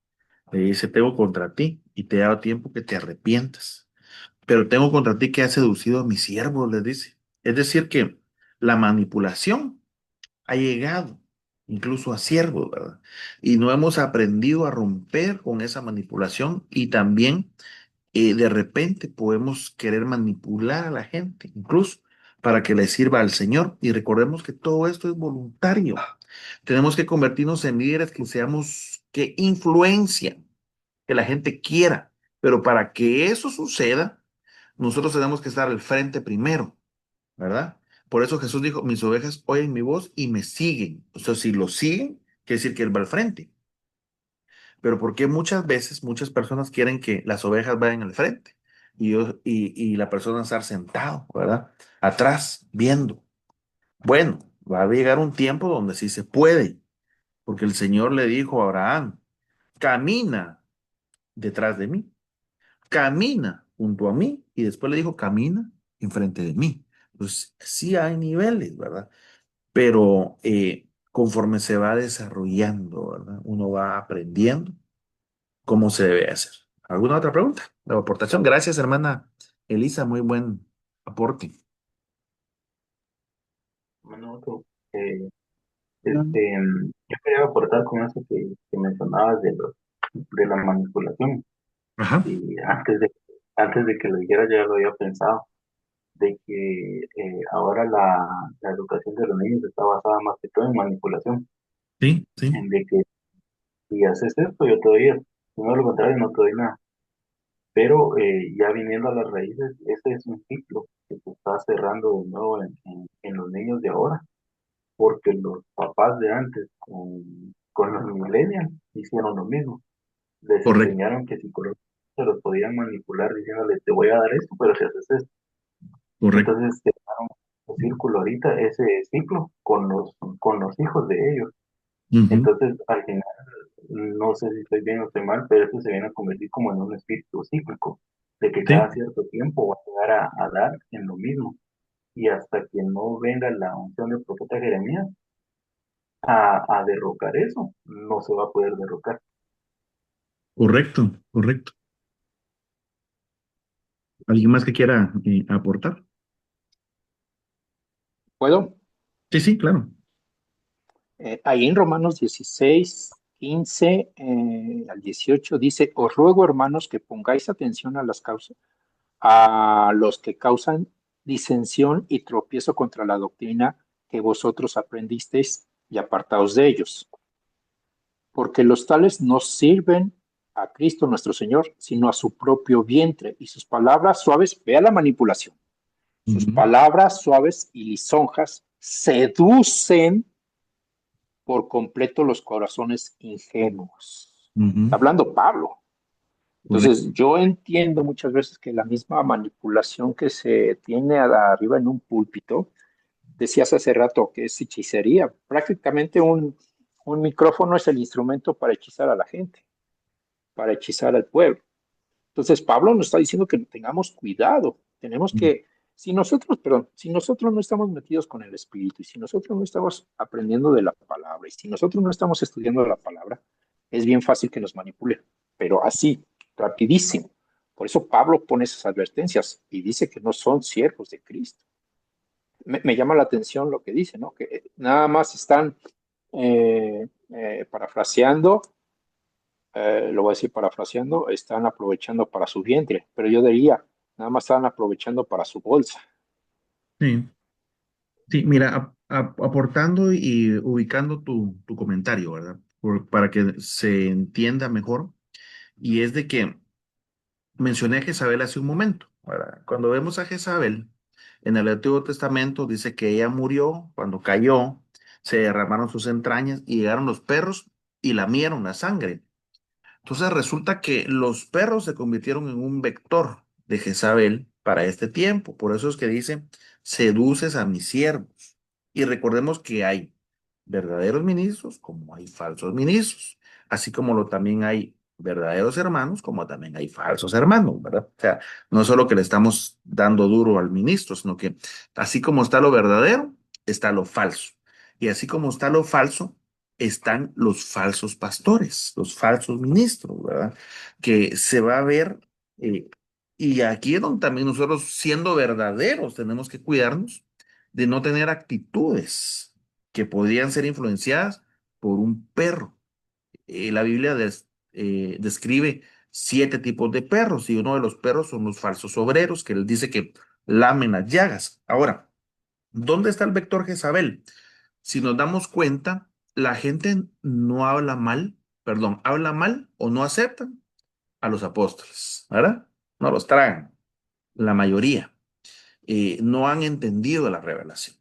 Le dice, tengo contra ti y te he dado tiempo que te arrepientas, pero tengo contra ti que has seducido a mis siervos, les dice. Es decir, que la manipulación ha llegado incluso a siervos, ¿verdad? Y no hemos aprendido a romper con esa manipulación y también de repente podemos querer manipular a la gente, incluso para que le sirva al Señor. Y recordemos que todo esto es voluntario. Tenemos que convertirnos en líderes que seamos, que influencia, que la gente quiera. Pero para que eso suceda, nosotros tenemos que estar al frente primero, ¿verdad? Por eso Jesús dijo, mis ovejas oyen mi voz y me siguen. O sea, si lo siguen, quiere decir que Él va al frente. Pero ¿por qué muchas veces muchas personas quieren que las ovejas vayan al frente y la persona estar sentado, ¿verdad? Atrás, viendo. Bueno, va a llegar un tiempo donde sí se puede, porque el Señor le dijo a Abraham, camina detrás de mí, camina junto a mí, y después le dijo, camina enfrente de mí. Pues sí hay niveles, ¿verdad? Pero conforme se va desarrollando, ¿verdad? Uno va aprendiendo cómo se debe hacer. ¿Alguna otra pregunta? La aportación. Gracias, hermana Elisa, muy buen aporte. Bueno, yo quería aportar con eso que mencionabas de la manipulación. Ajá. Y antes de que lo dijera, ya lo había pensado, de que ahora la educación de los niños está basada más que todo en manipulación, Sí, sí, en de que si haces esto, yo te doy esto, si no lo contrario, no te doy nada. Pero ya viniendo a las raíces, ese es un ciclo que se está cerrando de nuevo en los niños de ahora, porque los papás de antes con los millennials hicieron lo mismo. Les correcto, enseñaron que psicológicamente se los podían manipular diciéndoles, te voy a dar esto, pero si haces esto. correcto. Entonces crearon un círculo ahorita, ese ciclo, con los hijos de ellos. Ujú. Entonces, al final, no sé si estoy bien o estoy mal, pero esto se viene a convertir como en un espíritu cíclico, de que Sí, cada cierto tiempo va a llegar a dar en lo mismo. Y hasta que no venga la unción del profeta Jeremías a derrocar eso, no se va a poder derrocar. correcto, correcto. ¿Alguien más que quiera aportar? ¿Puedo? Sí, sí, claro. Ahí en Romanos 16, 15 al 18 dice, os ruego, hermanos, que pongáis atención a las causas, a los que causan disensión y tropiezo contra la doctrina que vosotros aprendisteis y apartaos de ellos, porque los tales no sirven a Cristo nuestro Señor, sino a su propio vientre, y sus palabras suaves, vea la manipulación, sus Ujú, palabras suaves y lisonjas seducen por completo los corazones ingenuos. Está ujú, hablando Pablo. correcto. Entonces, yo entiendo muchas veces que la misma manipulación que se tiene arriba en un púlpito, decías hace rato que es hechicería. Prácticamente un micrófono es el instrumento para hechizar a la gente, para hechizar al pueblo. Entonces, Pablo nos está diciendo que tengamos cuidado. Tenemos que, si nosotros no estamos metidos con el Espíritu y si nosotros no estamos aprendiendo de la palabra y si nosotros no estamos estudiando la palabra, es bien fácil que nos manipulen, pero así, rapidísimo. Por eso Pablo pone esas advertencias y dice que no son siervos de Cristo. Me llama la atención lo que dice, ¿no? Que nada más están parafraseando, lo voy a decir parafraseando, están aprovechando para su vientre, pero yo diría, nada más están aprovechando para su bolsa. Sí, sí, mira, aportando y ubicando tu comentario, ¿verdad? Para que se entienda mejor, y es de que mencioné a Jezabel hace un momento, ¿verdad? Cuando vemos a Jezabel en el Antiguo Testamento, dice que ella murió cuando cayó, se derramaron sus entrañas y llegaron los perros y lamieron la sangre. Entonces resulta que los perros se convirtieron en un vector de Jezabel para este tiempo. Por eso es que dice, seduces a mis siervos. Y recordemos que hay verdaderos ministros como hay falsos ministros, así como también hay verdaderos hermanos como también hay falsos hermanos, ¿verdad? O sea, no es solo que le estamos dando duro al ministro, sino que así como está lo verdadero, está lo falso. Y así como está lo falso, están los falsos pastores, los falsos ministros, ¿verdad? Que se va a ver, eh, y aquí es donde también nosotros, siendo verdaderos, tenemos que cuidarnos de no tener actitudes que podrían ser influenciadas por un perro. La Biblia describe 7 tipos de perros y uno de los perros son los falsos obreros, que él dice que lamen las llagas. Ahora, ¿Dónde está el vector Jezabel? Si nos damos cuenta, la gente no habla mal, perdón, habla mal o no aceptan a los apóstoles, ¿verdad? No los tragan, la mayoría. No han entendido la revelación.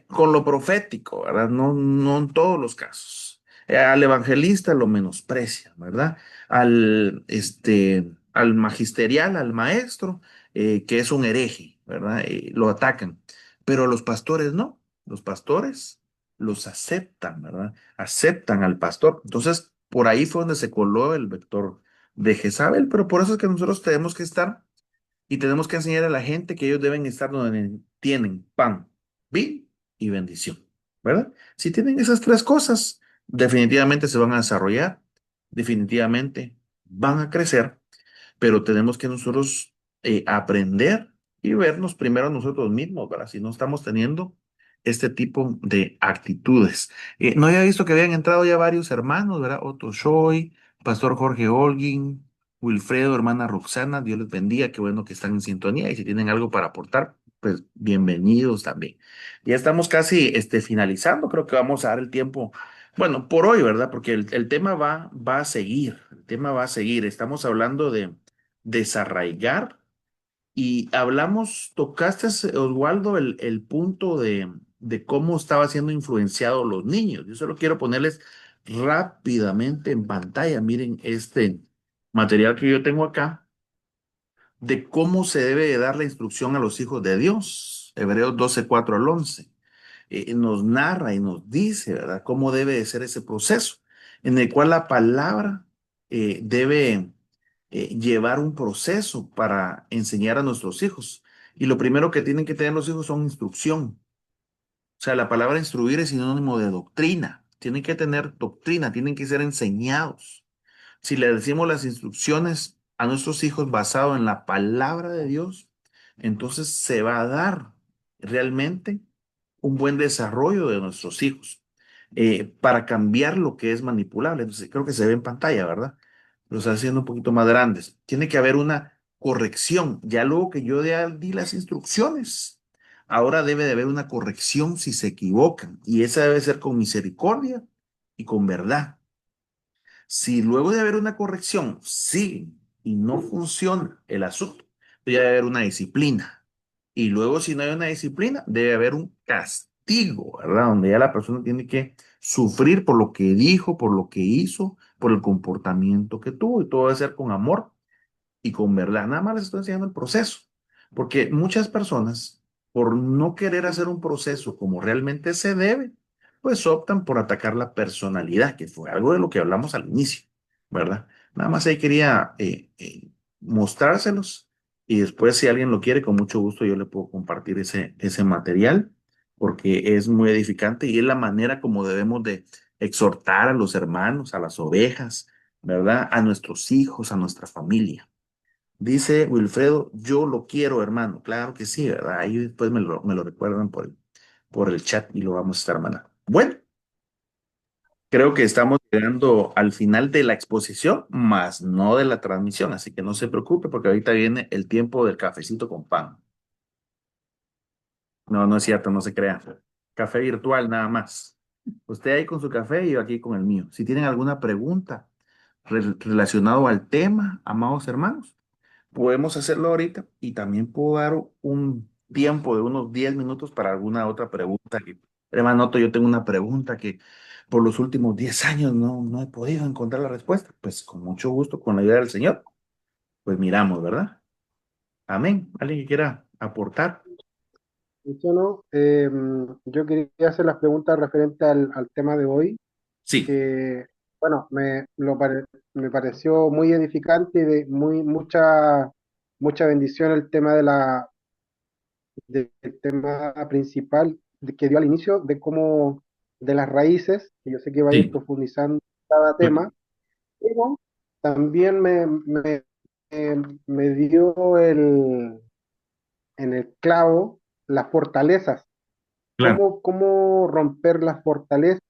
Con lo profético, ¿verdad? No, no en todos los casos. Al evangelista lo menosprecian, ¿verdad? Al magisterial, al maestro, que es un hereje, ¿verdad? Lo atacan. Pero los pastores no. Los pastores los aceptan, ¿verdad? Aceptan al pastor. Entonces, por ahí fue donde se coló el vector de Jezabel, pero por eso es que nosotros tenemos que estar y tenemos que enseñar a la gente que ellos deben estar donde tienen pan, vino y bendición, ¿verdad? Si tienen esas tres cosas, definitivamente se van a desarrollar, definitivamente van a crecer, pero tenemos que nosotros aprender y vernos primero a nosotros mismos, ¿verdad? Si no estamos teniendo este tipo de actitudes. No había visto que habían entrado ya varios hermanos, ¿verdad? Otto Shoy, Pastor Jorge Holguín, Wilfredo, hermana Roxana, Dios les bendiga, qué bueno que están en sintonía y si tienen algo para aportar, pues bienvenidos también. Ya estamos casi finalizando, creo que vamos a dar el tiempo, bueno, por hoy, ¿verdad? Porque el tema va a seguir, el tema va a seguir. Estamos hablando de desarraigar y hablamos, tocaste, Oswaldo, el punto de cómo estaba siendo influenciados los niños. Yo solo quiero ponerles rápidamente en pantalla, miren este material que yo tengo acá, de cómo se debe de dar la instrucción a los hijos de Dios. Hebreos 12:4 al 11 nos narra y nos dice, ¿verdad?, cómo debe de ser ese proceso, en el cual la palabra debe llevar un proceso para enseñar a nuestros hijos. Y lo primero que tienen que tener los hijos son instrucción. O sea, la palabra instruir es sinónimo de doctrina. Tienen que tener doctrina, tienen que ser enseñados. Si le decimos las instrucciones a nuestros hijos basado en la palabra de Dios, entonces se va a dar realmente un buen desarrollo de nuestros hijos para cambiar lo que es manipulable. Entonces, creo que se ve en pantalla, ¿verdad? Los haciendo un poquito más grandes. Tiene que haber una corrección. Ya luego que yo ya di las instrucciones, ahora debe de haber una corrección si se equivocan. Y esa debe ser con misericordia y con verdad. Si luego de haber una corrección sigue y no funciona el asunto, debe haber una disciplina. Y luego, si no hay una disciplina, debe haber un castigo, ¿verdad? Donde ya la persona tiene que sufrir por lo que dijo, por lo que hizo, por el comportamiento que tuvo. Y todo debe ser con amor y con verdad. Nada más les estoy enseñando el proceso, porque muchas personas, por no querer hacer un proceso como realmente se debe, pues optan por atacar la personalidad, que fue algo de lo que hablamos al inicio, ¿verdad? Nada más ahí quería mostrárselos y después si alguien lo quiere, con mucho gusto yo le puedo compartir ese material, porque es muy edificante y es la manera como debemos de exhortar a los hermanos, a las ovejas, ¿verdad? A nuestros hijos, a nuestra familia. Dice Wilfredo, yo lo quiero, hermano. Claro que sí, ¿verdad? Ahí después me lo recuerdan por el chat y lo vamos a estar mandando. Bueno, creo que estamos llegando al final de la exposición, más no de la transmisión, así que no se preocupe porque ahorita viene el tiempo del cafecito con pan. No, no es cierto, no se crea. Café virtual nada más. Usted ahí con su café y yo aquí con el mío. Si tienen alguna pregunta relacionado al tema, amados hermanos, podemos hacerlo ahorita y también puedo dar un tiempo de unos 10 minutos para alguna otra pregunta. Hermano Otto, yo tengo una pregunta que por los últimos 10 años no he podido encontrar la respuesta. Pues con mucho gusto, con la ayuda del Señor, pues miramos, ¿verdad? Amén. ¿Alguien que quiera aportar? Eso no, yo quería hacer las preguntas referentes al tema de hoy, Sí, que, bueno, me pareció muy edificante y de mucha bendición el tema del tema principal que dio al inicio, de las raíces, que yo sé que va a ir sí. profundizando cada tema, pero también me dio en el clavo las fortalezas, Claro. cómo romper las fortalezas,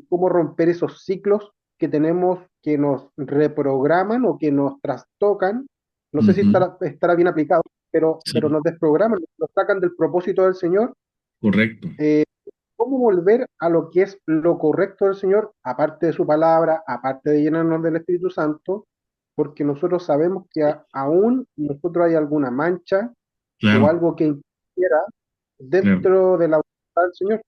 cómo romper esos ciclos que tenemos que nos reprograman o que nos trastocan. No sé si Ujú. estará bien aplicado, pero Sí, nos desprograman, nos sacan del propósito del Señor. correcto. Eh, ¿Cómo volver a lo que es lo correcto del Señor, aparte de su palabra, aparte de llenarnos del Espíritu Santo? Porque nosotros sabemos que aún nosotros hay alguna mancha o Claro, algo que impiera claro. dentro de la voluntad del Señor.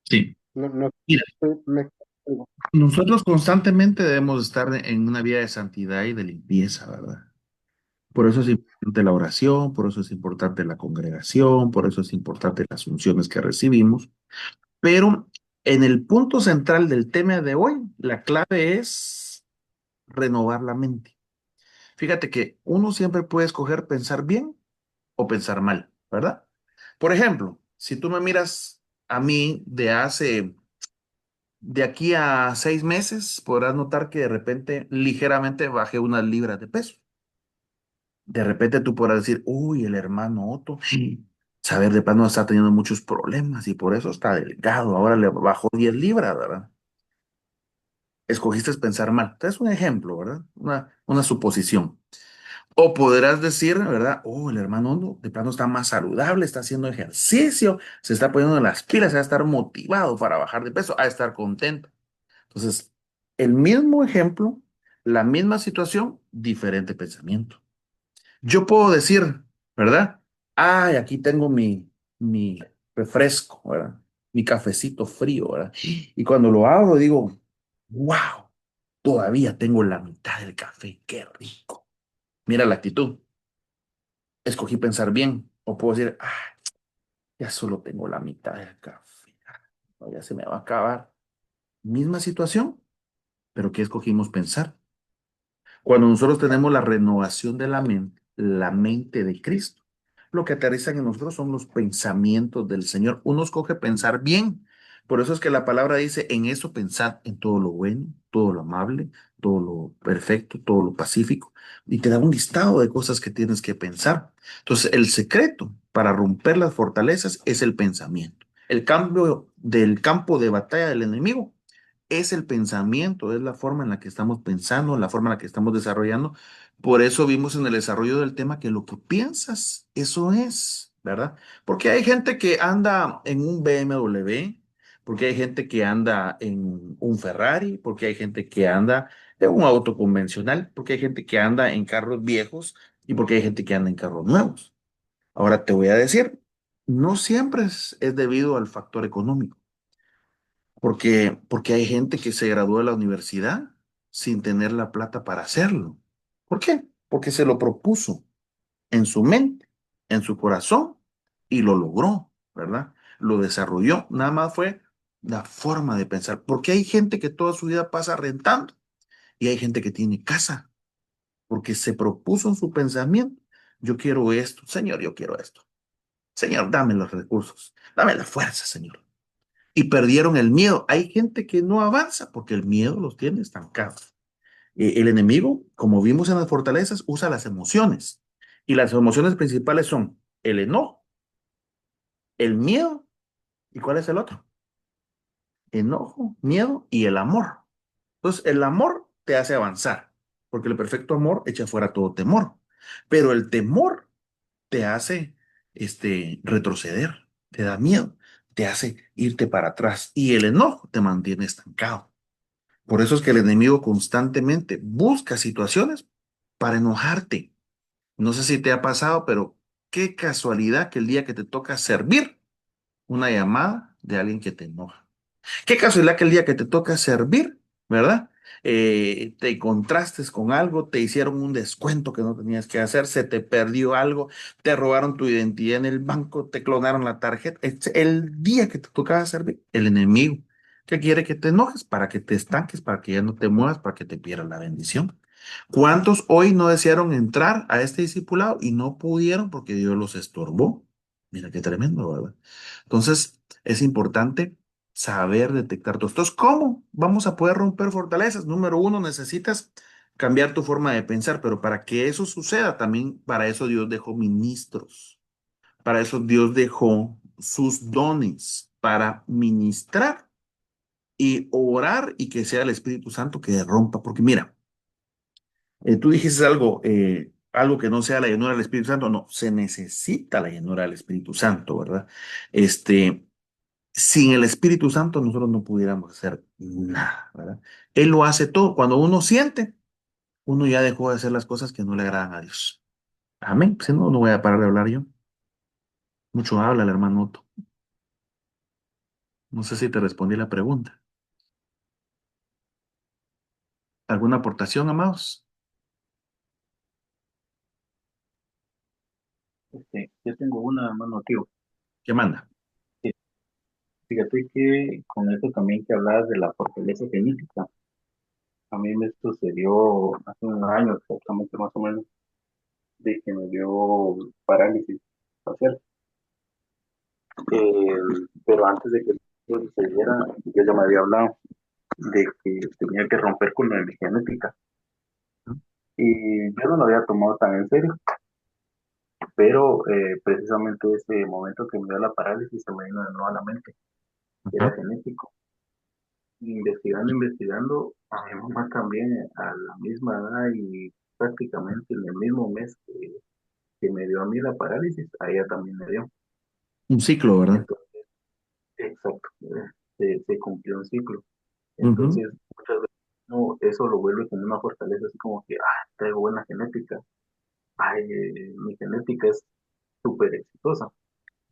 Sí. No, no, Mira, me explico. nosotros constantemente debemos estar en una vida de santidad y de limpieza, ¿verdad? Por eso es importante la oración, por eso es importante la congregación, por eso es importante las unciones que recibimos. Pero en el punto central del tema de hoy, la clave es renovar la mente. Fíjate que uno siempre puede escoger pensar bien o pensar mal, ¿verdad? Por ejemplo, si tú me miras a mí de aquí a 6 meses, podrás notar que de repente ligeramente bajé unas libras de peso. De repente tú podrás decir, uy, el hermano Otto, saber de plano está teniendo muchos problemas y por eso está delgado, ahora le bajó 10 libras, ¿verdad? Escogiste pensar mal. Es un ejemplo, ¿verdad? Una suposición. O podrás decir, ¿verdad? Oh, el hermano Otto de plano está más saludable, está haciendo ejercicio, se está poniendo en las pilas, va a estar motivado para bajar de peso, a estar contento. Entonces, el mismo ejemplo, la misma situación, diferente pensamiento. Yo puedo decir, ¿verdad? Ay, aquí tengo mi refresco, ¿verdad? Mi cafecito frío, ¿verdad? Y cuando lo abro digo, wow, todavía tengo la mitad del café, qué rico. Mira la actitud, escogí pensar bien. O puedo decir, ah, ya solo tengo la mitad del café, no, ya se me va a acabar. Misma situación, pero ¿qué escogimos pensar? Cuando nosotros tenemos la renovación de la mente de Cristo, lo que aterrizan en nosotros son los pensamientos del Señor. Uno escoge pensar bien. Por eso es que la palabra dice, en eso pensad en todo lo bueno, todo lo amable, todo lo perfecto, todo lo pacífico. Y te da un listado de cosas que tienes que pensar. Entonces, el secreto para romper las fortalezas es el pensamiento. El cambio del campo de batalla del enemigo es el pensamiento, es la forma en la que estamos pensando, la forma en la que estamos desarrollando. Por eso vimos en el desarrollo del tema que lo que piensas, eso es, ¿verdad? Porque hay gente que anda en un BMW, porque hay gente que anda en un Ferrari, porque hay gente que anda en un auto convencional, porque hay gente que anda en carros viejos y porque hay gente que anda en carros nuevos. Ahora te voy a decir, no siempre es debido al factor económico. Porque hay gente que se graduó de la universidad sin tener la plata para hacerlo. ¿Por qué? Porque se lo propuso en su mente, en su corazón y lo logró, ¿verdad? Lo desarrolló. Nada más fue la forma de pensar. Porque hay gente que toda su vida pasa rentando y hay gente que tiene casa porque se propuso en su pensamiento. Yo quiero esto, Señor, yo quiero esto. Señor, dame los recursos, dame la fuerza, Señor, y perdieron el miedo. Hay gente que no avanza porque el miedo los tiene estancados. El enemigo, como vimos en las fortalezas, usa las emociones. Y las emociones principales son el enojo, el miedo, ¿y cuál es el otro? Enojo, miedo y el amor. Entonces, el amor te hace avanzar, porque el perfecto amor echa fuera todo temor. Pero el temor te hace retroceder, te da miedo, te hace irte para atrás. Y el enojo te mantiene estancado. Por eso es que el enemigo constantemente busca situaciones para enojarte. No sé si te ha pasado, pero qué casualidad que el día que te toca servir, una llamada de alguien que te enoja. Qué casualidad que el día que te toca servir, ¿verdad? Te encontraste con algo, te hicieron un descuento que no tenías que hacer, se te perdió algo, te robaron tu identidad en el banco, te clonaron la tarjeta. Es el día que te tocaba servir, el enemigo que quiere que te enojes para que te estanques, para que ya no te muevas, para que te pierdas la bendición. ¿Cuántos hoy no desearon entrar a este discipulado y no pudieron porque Dios los estorbó? Mira qué tremendo, ¿verdad? Entonces, es importante saber detectar todo esto. Entonces, ¿cómo vamos a poder romper fortalezas? Número uno, necesitas cambiar tu forma de pensar, pero para que eso suceda, también para eso Dios dejó ministros, para eso Dios dejó sus dones, para ministrar y orar y que sea el Espíritu Santo que rompa. Porque mira, tú dijiste algo, algo que no sea la llenura del Espíritu Santo, no, se necesita la llenura del Espíritu Santo, ¿verdad? Este, sin el Espíritu Santo nosotros no pudiéramos hacer nada, ¿verdad? Él lo hace todo. Cuando uno siente, uno ya dejó de hacer las cosas que no le agradan a Dios. Amén. Si no, no voy a parar de hablar yo. Mucho habla el hermano Otto. No sé si te respondí la pregunta. ¿Alguna aportación, amados? Yo tengo una, hermano, tío. ¿Qué manda? Eh, Fíjate que con eso también que hablas de la fortaleza genética, a mí me sucedió hace un año exactamente más o menos, de que me dio parálisis facial. Pero antes de que eso sucediera, yo ya me había hablado de que tenía que romper con la genética. Y yo no lo había tomado tan en serio, pero precisamente ese momento que me dio la parálisis se me vino de nuevo a la mente, que era Ajá. genético. Investigando, a mi mamá también a la misma edad y prácticamente en el mismo mes que me dio a mí la parálisis, a ella también me dio. Un ciclo, ¿verdad? Entonces, exacto, se cumplió un ciclo. Ujú. Entonces, muchas veces no, eso lo vuelve como una fortaleza, así como que, traigo buena genética, mi genética es súper exitosa,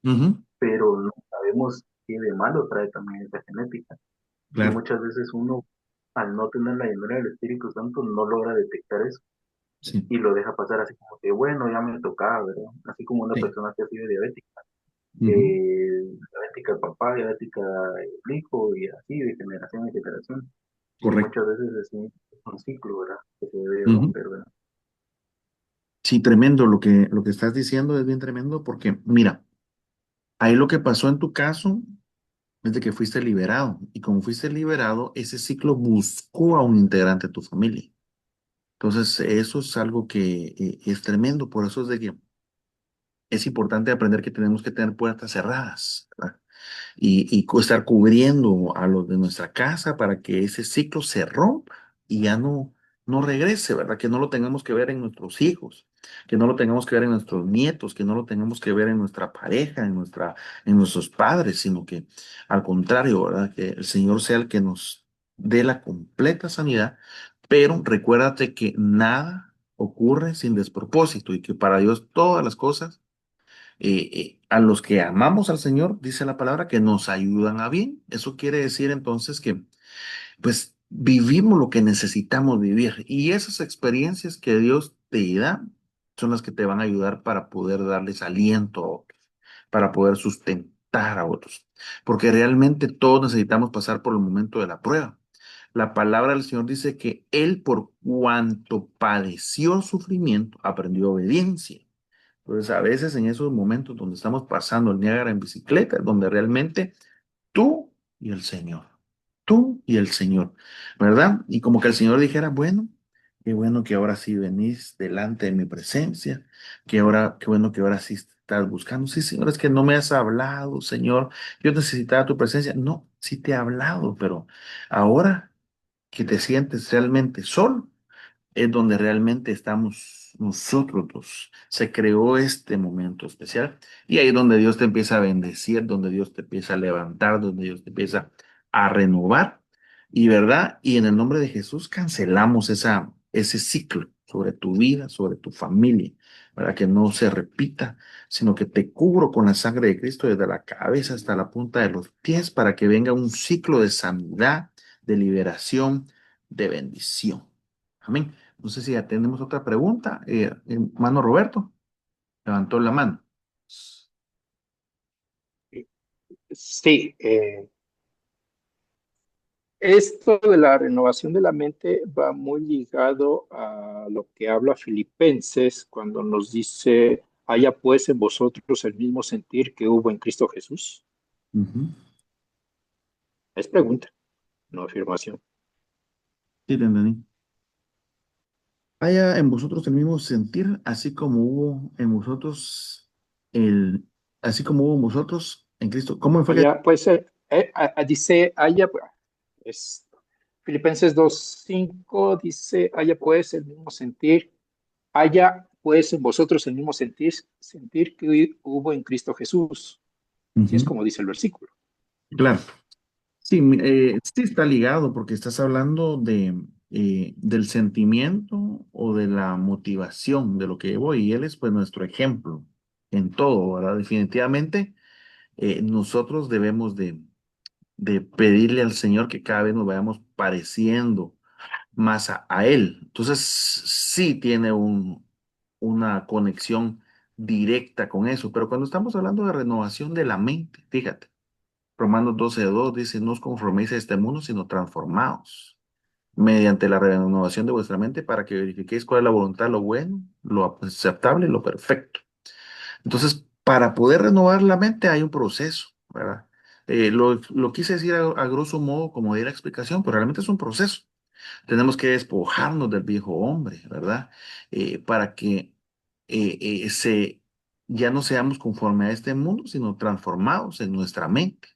Ujú. pero no sabemos qué de malo trae también esa genética. Y Claro, muchas veces uno, al no tener la llenura del Espíritu Santo, no logra detectar eso sí, y lo deja pasar así como que, bueno, ya me tocaba, ¿verdad? Así como una sí. persona que ha sido diabética. Ujú. Diabética el papá, diabética el hijo, y así de generación en generación. Y Correcto. muchas veces es un ciclo, ¿verdad? Que se debe Ujú. romper, ¿verdad? Sí, tremendo lo que estás diciendo es bien tremendo porque, mira, ahí lo que pasó en tu caso es de que fuiste liberado y como fuiste liberado, ese ciclo buscó a un integrante de tu familia. Entonces, eso es algo que es tremendo, por eso es de que es importante aprender que tenemos que tener puertas cerradas, ¿verdad? Y estar cubriendo a los de nuestra casa para que ese ciclo se rompa y ya no regrese, ¿verdad? Que no lo tengamos que ver en nuestros hijos, que no lo tengamos que ver en nuestros nietos, que no lo tengamos que ver en nuestra pareja, en nuestros padres, sino que al contrario, ¿verdad? Que el Señor sea el que nos dé la completa sanidad, pero recuérdate que nada ocurre sin despropósito y que para Dios todas las cosas a los que amamos al Señor, dice la palabra, que nos ayudan a bien. Eso quiere decir entonces que, pues, vivimos lo que necesitamos vivir y esas experiencias que Dios te da son las que te van a ayudar para poder darles aliento a otros, para poder sustentar a otros, porque realmente todos necesitamos pasar por el momento de la prueba. La palabra del Señor dice que Él, por cuanto padeció sufrimiento, aprendió obediencia. Entonces, a veces en esos momentos donde estamos pasando el Niágara en bicicleta, es donde realmente tú y el Señor, tú y el Señor, ¿verdad? Y como que el Señor dijera, bueno, qué bueno que ahora sí venís delante de mi presencia, que ahora, qué bueno que ahora sí estás buscando. Sí, Señor, es que no me has hablado, Señor, yo necesitaba tu presencia. No, sí te he hablado, pero ahora que te sientes realmente solo, es donde realmente estamos nosotros dos. Se creó este momento especial y ahí es donde Dios te empieza a bendecir, donde Dios te empieza a levantar, donde Dios te empieza a renovar y verdad. Y en el nombre de Jesús cancelamos ese ciclo sobre tu vida, sobre tu familia, para que no se repita, sino que te cubro con la sangre de Cristo desde la cabeza hasta la punta de los pies para que venga un ciclo de sanidad, de liberación, de bendición. Amén. No sé si ya tenemos otra pregunta. Hermano Roberto, levantó la mano. Sí, esto de la renovación de la mente va muy ligado a lo que habla Filipenses cuando nos dice, haya pues en vosotros el mismo sentir que hubo en Cristo Jesús. Ujú. Es pregunta, no afirmación. Sí, te entendí. Haya en vosotros el mismo sentir, el, así como hubo en vosotros en Cristo. ¿Cómo fue que? Haya pues, dice, haya, es, Filipenses 2:5 dice, haya pues el mismo sentir, haya pues en vosotros el mismo sentir que hubo en Cristo Jesús. Y es Ujú. como dice el versículo. Claro. Sí, sí está ligado porque estás hablando del sentimiento o de la motivación de lo que llevo y él es pues nuestro ejemplo en todo, ¿verdad? Definitivamente nosotros debemos de pedirle al Señor que cada vez nos vayamos pareciendo más a Él. Entonces, sí tiene una conexión directa con eso, pero cuando estamos hablando de renovación de la mente, fíjate. Romanos 12:2 dice, no os conforméis a este mundo, sino transformaos mediante la renovación de vuestra mente para que verifiquéis cuál es la voluntad, lo bueno, lo aceptable y lo perfecto. Entonces, para poder renovar la mente hay un proceso, ¿verdad? Lo quise decir a grosso modo como de la explicación, pero realmente es un proceso. Tenemos que despojarnos del viejo hombre, ¿verdad? Para que ya no seamos conforme a este mundo, sino transformados en nuestra mente,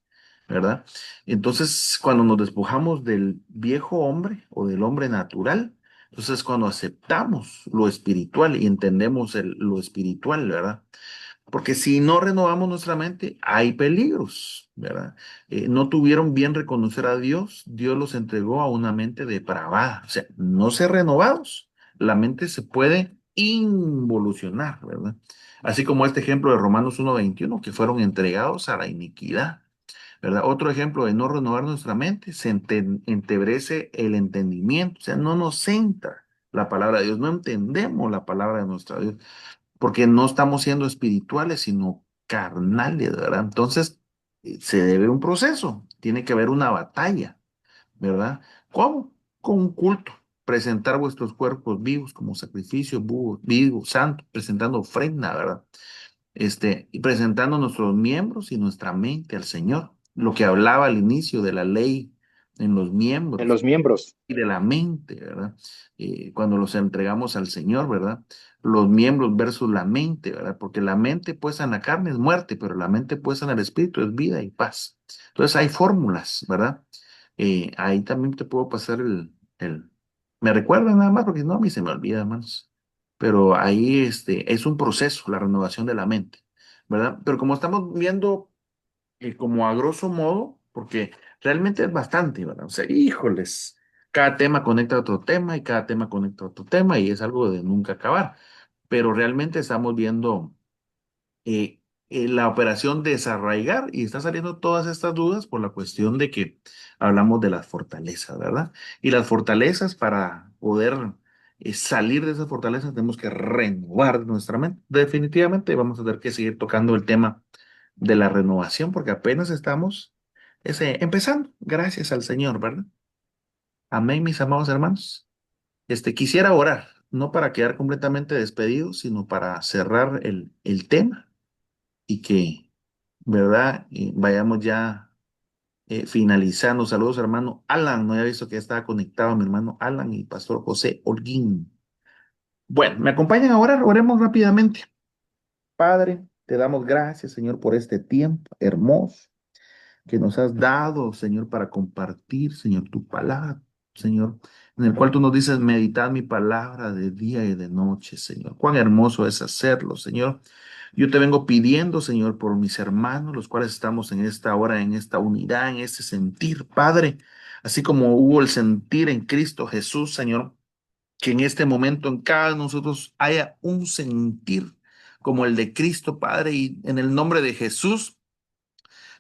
¿verdad? Entonces, cuando nos despojamos del viejo hombre o del hombre natural, entonces cuando aceptamos lo espiritual y entendemos lo espiritual, ¿verdad? Porque si no renovamos nuestra mente, hay peligros, ¿verdad? No tuvieron bien reconocer a Dios, Dios los entregó a una mente depravada. O sea, no ser renovados, la mente se puede involucionar, ¿verdad? Así como este ejemplo de Romanos 1:21, que fueron entregados a la iniquidad, ¿verdad? Otro ejemplo de no renovar nuestra mente, se entebrece el entendimiento, o sea, no nos entra la palabra de Dios, no entendemos la palabra de nuestro Dios porque no estamos siendo espirituales, sino carnales, ¿verdad? Entonces, se debe un proceso, tiene que haber una batalla, ¿verdad? ¿Cómo? Con un culto, presentar vuestros cuerpos vivos como sacrificio vivo, santo, presentando ofrenda, ¿verdad? Y presentando nuestros miembros y nuestra mente al Señor. Lo que hablaba al inicio de la ley en los En miembros los miembros, y de la mente, ¿verdad? Cuando los entregamos al Señor, ¿verdad? Los miembros versus la mente, ¿verdad? Porque la mente puesta en la carne es muerte, pero la mente puesta en el espíritu es vida y paz. Entonces hay fórmulas, ¿verdad? Ahí también te puedo pasar me recuerda nada más, porque no, a mí se me olvida, hermanos. Pero ahí es un proceso, la renovación de la mente, ¿verdad? Pero como estamos viendo como a grosso modo, porque realmente es bastante, ¿verdad? O sea, híjoles, cada tema conecta a otro tema y cada tema conecta a otro tema y es algo de nunca acabar. Pero realmente estamos viendo eh, la operación desarraigar y están saliendo todas estas dudas por la cuestión de que hablamos de las fortalezas, ¿verdad? Y las fortalezas para poder salir de esas fortalezas tenemos que renovar nuestra mente. Definitivamente vamos a tener que seguir tocando el tema de la renovación porque apenas estamos empezando, gracias al Señor, ¿verdad? Amén, mis amados hermanos. Quisiera orar, no para quedar completamente despedido, sino para cerrar el tema y que, ¿verdad? Vayamos ya finalizando. Saludos, hermano Alan. No había visto que ya estaba conectado mi hermano Alan y Pastor José Holguín. Bueno, ¿me acompañan ahora? Oremos rápidamente. Padre, te damos gracias, Señor, por este tiempo hermoso que nos has dado, Señor, para compartir, Señor, tu palabra, Señor, en el cual tú nos dices, meditad mi palabra de día y de noche, Señor. Cuán hermoso es hacerlo, Señor. Yo te vengo pidiendo, Señor, por mis hermanos, los cuales estamos en esta hora, en esta unidad, en este sentir, Padre, así como hubo el sentir en Cristo Jesús, Señor, que en este momento en cada uno de nosotros haya un sentir como el de Cristo, Padre, y en el nombre de Jesús.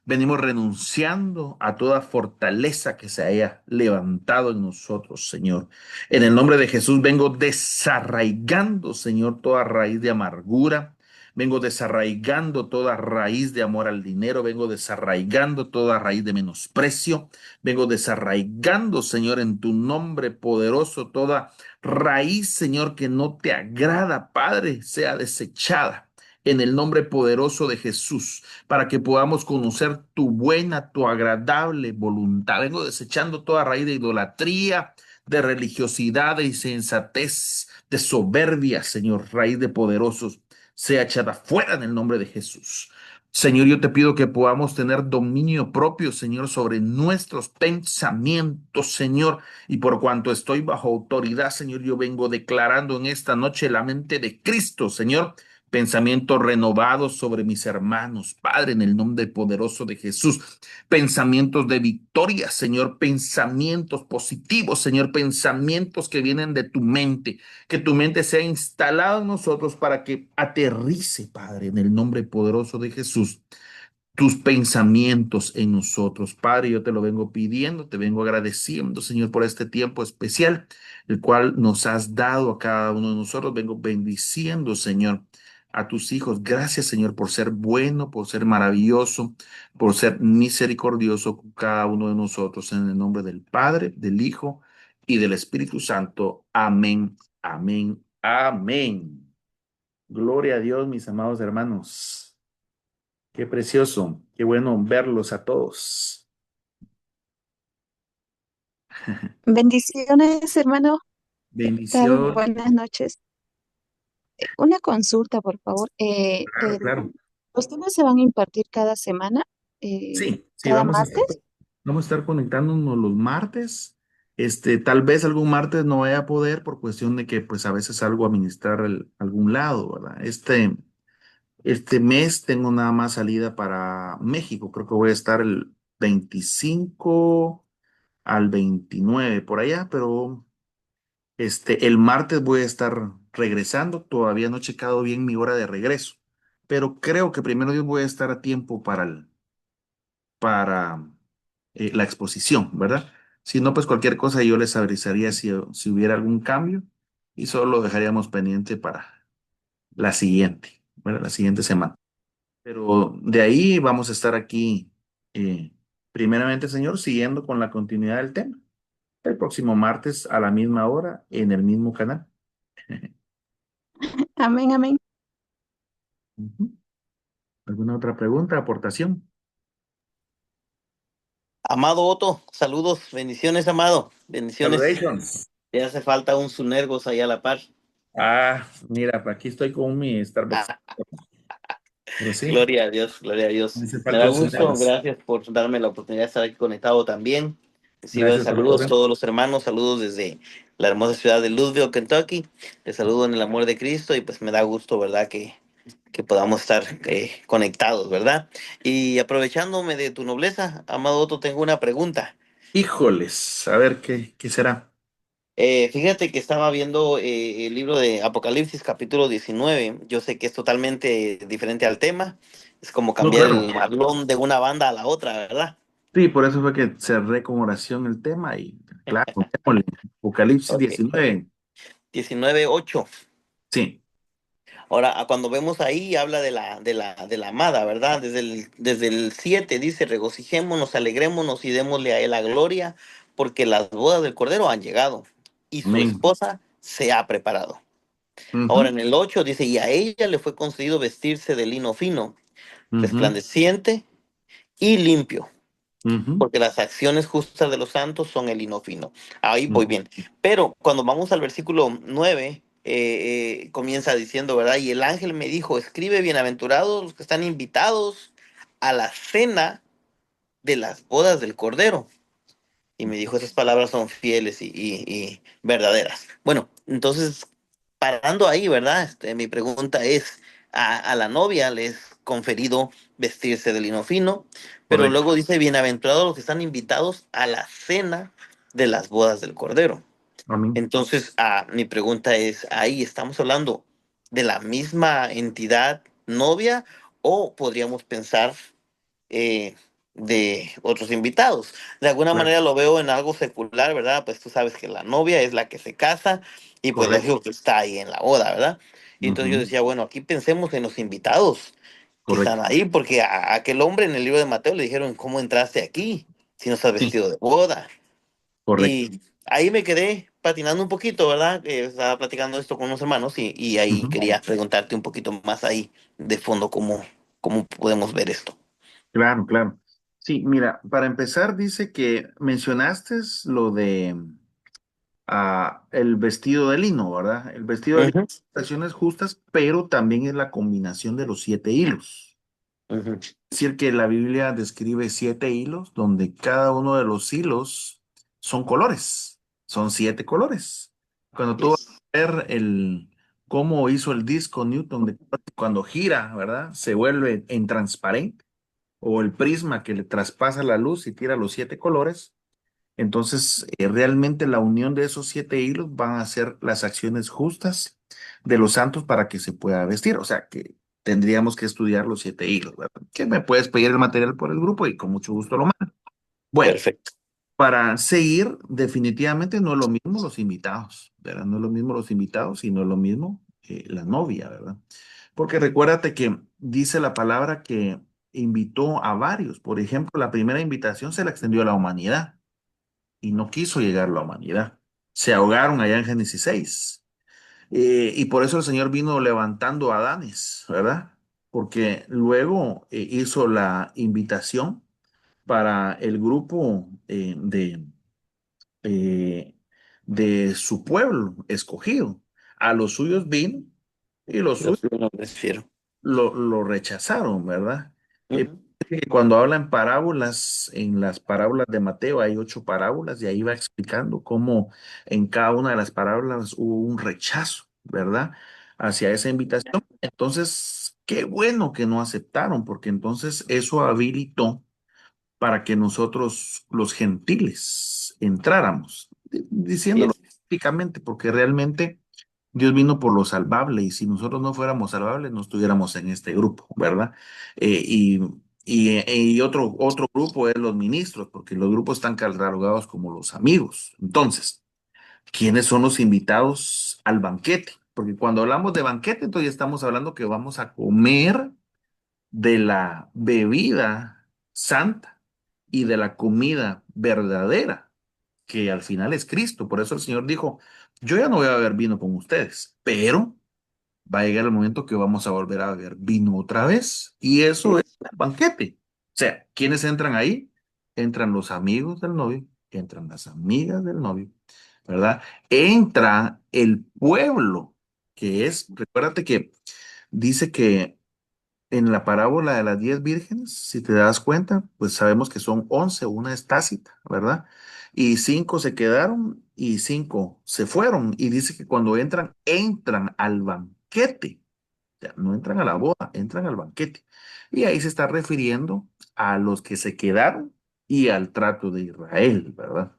Venimos renunciando a toda fortaleza que se haya levantado en nosotros, Señor. En el nombre de Jesús vengo desarraigando, Señor, toda raíz de amargura. Vengo desarraigando toda raíz de amor al dinero. Vengo desarraigando toda raíz de menosprecio. Vengo desarraigando, Señor, en tu nombre poderoso, toda raíz, Señor, que no te agrada, Padre, sea desechada en el nombre poderoso de Jesús para que podamos conocer tu buena, tu agradable voluntad. Vengo desechando toda raíz de idolatría, de religiosidad, de insensatez, de soberbia, Señor, raíz de poderosos, sea echada fuera en el nombre de Jesús. Señor, yo te pido que podamos tener dominio propio, Señor, sobre nuestros pensamientos, Señor. Y por cuanto estoy bajo autoridad, Señor, yo vengo declarando en esta noche la mente de Cristo, Señor. Pensamientos renovados sobre mis hermanos, Padre, en el nombre poderoso de Jesús. Pensamientos de victoria, Señor. Pensamientos positivos, Señor. Pensamientos que vienen de tu mente. Que tu mente sea instalada en nosotros para que aterrice, Padre, en el nombre poderoso de Jesús, tus pensamientos en nosotros. Padre, yo te lo vengo pidiendo, te vengo agradeciendo, Señor, por este tiempo especial, el cual nos has dado a cada uno de nosotros. Vengo bendiciendo, Señor, a tus hijos. Gracias, Señor, por ser bueno, por ser maravilloso, por ser misericordioso con cada uno de nosotros. En el nombre del Padre, del Hijo y del Espíritu Santo. Amén, amén, amén. Gloria a Dios, mis amados hermanos. Qué precioso, qué bueno verlos a todos. Bendiciones, hermano. ¿Qué tal? Bendición. Buenas noches. Una consulta, por favor. Claro, claro. ¿Los temas se van a impartir cada semana? Sí, sí, ¿Cada martes? vamos a estar conectándonos los martes. Tal vez algún martes no vaya a poder por cuestión de que pues a veces salgo a ministrar algún lado, ¿verdad? Este mes tengo nada más salida para México. Creo que voy a estar el 25 al 29 por allá, pero el martes voy a estar regresando. Todavía no he checado bien mi hora de regreso, pero creo que primero Dios voy a estar a tiempo para la exposición, ¿verdad? Si no, pues cualquier cosa yo les avisaría si hubiera algún cambio y solo lo dejaríamos pendiente para la siguiente, ¿verdad? La siguiente semana. Pero de ahí vamos a estar aquí, primeramente, Señor, siguiendo con la continuidad del tema. El próximo martes a la misma hora en el mismo canal. Amén, amén. Ujú. ¿Alguna otra pregunta, aportación? Amado Otto, saludos, bendiciones, amado, bendiciones. Salutations. Te hace falta un Sunergos ahí a la par. Ah, mira, aquí estoy con mi Starbucks. Ah, Pero sí, gloria a Dios, gloria a me Dios. hace Me falta da un gusto, Starbucks. gracias por darme la oportunidad de estar aquí conectado también. Recibe Gracias por la saludos orden. todos los hermanos, saludos desde la hermosa ciudad de Louisville, Kentucky. Les saludo en el amor de Cristo y pues me da gusto, ¿verdad? Que podamos estar conectados, ¿verdad? Y aprovechándome de tu nobleza, amado Otto, tengo una pregunta. Híjoles, a ver qué será. Fíjate que estaba viendo el libro de Apocalipsis capítulo 19. Yo sé que es totalmente diferente al tema. Es como No, cambiar claro. el balón de una banda a la otra, ¿verdad? Sí, por eso fue que cerré con oración el tema y claro, démosle. Apocalipsis Ok. 19. 19:8. Sí. Ahora, cuando vemos ahí, habla de la amada, ¿verdad? Desde el 7 dice, regocijémonos, alegrémonos y démosle a él la gloria, porque las bodas del Cordero han llegado y su Amén. esposa se ha preparado. Ahora Ujú, en el 8 dice, y a ella le fue concedido vestirse de lino fino, ujú, resplandeciente y limpio, ujú, porque las acciones justas de los santos son el lino fino. Ahí voy ujú. bien. Pero cuando vamos al versículo 9 comienza diciendo, ¿verdad? Y el ángel me dijo, escribe, bienaventurados los que están invitados a la cena de las bodas del Cordero. Y me dijo, esas palabras son fieles y verdaderas. Bueno, entonces, parando ahí, ¿verdad? Mi pregunta es, a la novia le es conferido vestirse de lino fino, pero Correcto. luego dice, bienaventurados los que están invitados a la cena de las bodas del Cordero. Amén. Entonces, mi pregunta es, ahí estamos hablando de la misma entidad novia o podríamos pensar de otros invitados. De alguna manera Correcto. lo veo en algo secular, ¿verdad? Pues tú sabes que la novia es la que se casa y pues Correcto. lógico que está ahí en la boda, ¿verdad? Y entonces yo Ujú, decía, bueno, aquí pensemos en los invitados que están correcto. ahí, porque a aquel hombre en el libro de Mateo le dijeron, ¿cómo entraste aquí si no estás Sí, vestido de boda? correcto. Y ahí me quedé patinando un poquito, ¿verdad? Estaba platicando esto con unos hermanos y ahí Ujú. quería preguntarte un poquito más ahí de fondo cómo podemos ver esto. Claro, claro. Sí, mira, para empezar, dice que mencionaste lo de el vestido de lino, ¿verdad? El vestido de lino, Ujú. estaciones justas, pero también es la combinación de los 7 hilos. Ujú. Decir que la Biblia describe 7 hilos, donde cada uno de los hilos son colores, son 7 colores. Cuando tú vas Yes. a ver cómo hizo el disco Newton, cuando gira, ¿verdad? Se vuelve en transparente, o el prisma que le traspasa la luz y tira los 7 colores. Entonces, realmente la unión de esos 7 hilos van a ser las acciones justas de los santos para que se pueda vestir. O sea, que tendríamos que estudiar los 7 hilos, ¿verdad? Que me puedes pedir el material por el grupo y con mucho gusto lo mando. Bueno, Perfecto. para seguir, definitivamente no es lo mismo los invitados, ¿verdad? No es lo mismo los invitados y no es lo mismo la novia, ¿verdad? Porque recuérdate que dice la palabra que invitó a varios. Por ejemplo, la primera invitación se la extendió a la humanidad y no quiso llegar a la humanidad. Se ahogaron allá en Génesis 6. Y por eso el Señor vino levantando a Adanes, ¿verdad? Porque luego hizo la invitación para el grupo eh, de su pueblo escogido. A los suyos vino y los Los suyos que no prefiero. lo rechazaron, ¿verdad? Eh, Ujú. Cuando habla en parábolas, en las parábolas de Mateo hay 8 parábolas y ahí va explicando cómo en cada una de las parábolas hubo un rechazo, ¿verdad? Hacia esa invitación. Entonces, qué bueno que no aceptaron, porque entonces eso habilitó para que nosotros, los gentiles, entráramos, diciéndolo Yes. prácticamente, porque realmente Dios vino por lo salvable y si nosotros no fuéramos salvables, no estuviéramos en este grupo, ¿verdad? Y otro grupo es los ministros, porque los grupos están catalogados como los amigos. Entonces, ¿quiénes son los invitados al banquete? Porque cuando hablamos de banquete, entonces ya estamos hablando que vamos a comer de la bebida santa y de la comida verdadera, que al final es Cristo. Por eso el Señor dijo, yo ya no voy a beber vino con ustedes, pero va a llegar el momento que vamos a volver a beber vino otra vez. Y eso es Yes. el banquete. O sea, ¿quiénes entran ahí? Entran los amigos del novio, entran las amigas del novio, ¿verdad? Entra el pueblo, que es, recuérdate que dice que en la parábola de las 10 vírgenes, si te das cuenta, pues sabemos que son 11, una es Tácita, ¿verdad? Y 5 se quedaron y 5 se fueron. Y dice que cuando entran, entran al banquete. O sea, no entran a la boda, entran al banquete. Y ahí se está refiriendo a los que se quedaron y al trato de Israel, ¿verdad?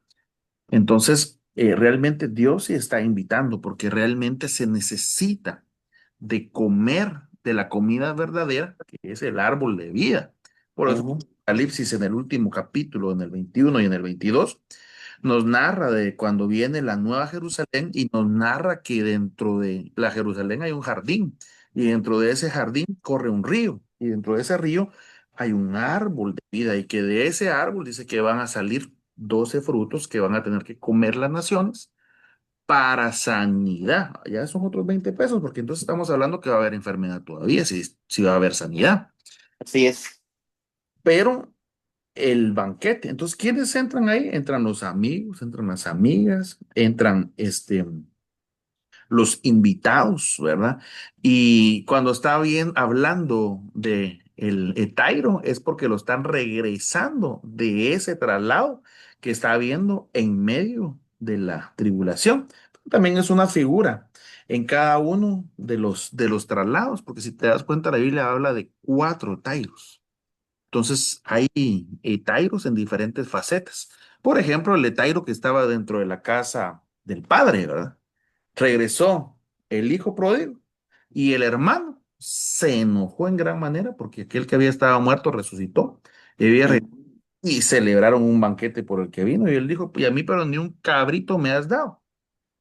Entonces, realmente Dios sí está invitando porque realmente se necesita de comer de la comida verdadera, que es el árbol de vida. Por eso, Ujú. Apocalipsis en el último capítulo, en el 21 y en el 22, nos narra de cuando viene la nueva Jerusalén y nos narra que dentro de la Jerusalén hay un jardín y dentro de ese jardín corre un río y dentro de ese río hay un árbol de vida y que de ese árbol dice que van a salir 12 frutos que van a tener que comer las naciones para sanidad. Ya son otros 20 pesos porque entonces estamos hablando que va a haber enfermedad todavía, si va a haber sanidad. Así es. Pero el banquete. Entonces, ¿quiénes entran ahí? Entran los amigos, entran las amigas, entran los invitados, ¿verdad? Y cuando está bien hablando de el Etairo, es porque lo están regresando de ese traslado que está habiendo en medio de la tribulación. También es una figura en cada uno de los traslados, porque si te das cuenta, la Biblia habla de 4 Tairos. Entonces, hay etairos en diferentes facetas. Por ejemplo, el etairo que estaba dentro de la casa del padre, ¿verdad? Regresó el hijo pródigo y el hermano se enojó en gran manera porque aquel que había estado muerto resucitó y, Ujú. y celebraron un banquete por el que vino. Y él dijo, y a mí, pero ni un cabrito me has dado.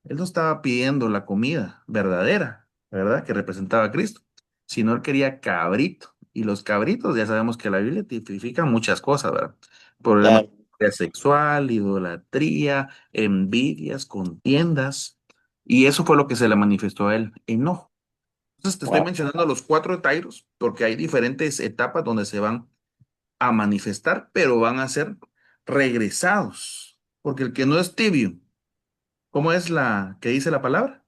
Él no estaba pidiendo la comida verdadera, ¿verdad? Que representaba a Cristo, sino él quería cabrito. Y los cabritos, ya sabemos que la Biblia tipifica muchas cosas, ¿verdad? Problemas Claro. sexual, idolatría, envidias, contiendas. Y eso fue lo que se le manifestó a él, enojo. Entonces te estoy Wow. mencionando los 4 Tairos, porque hay diferentes etapas donde se van a manifestar, pero van a ser regresados. Porque el que no es tibio, ¿cómo es la que dice la palabra?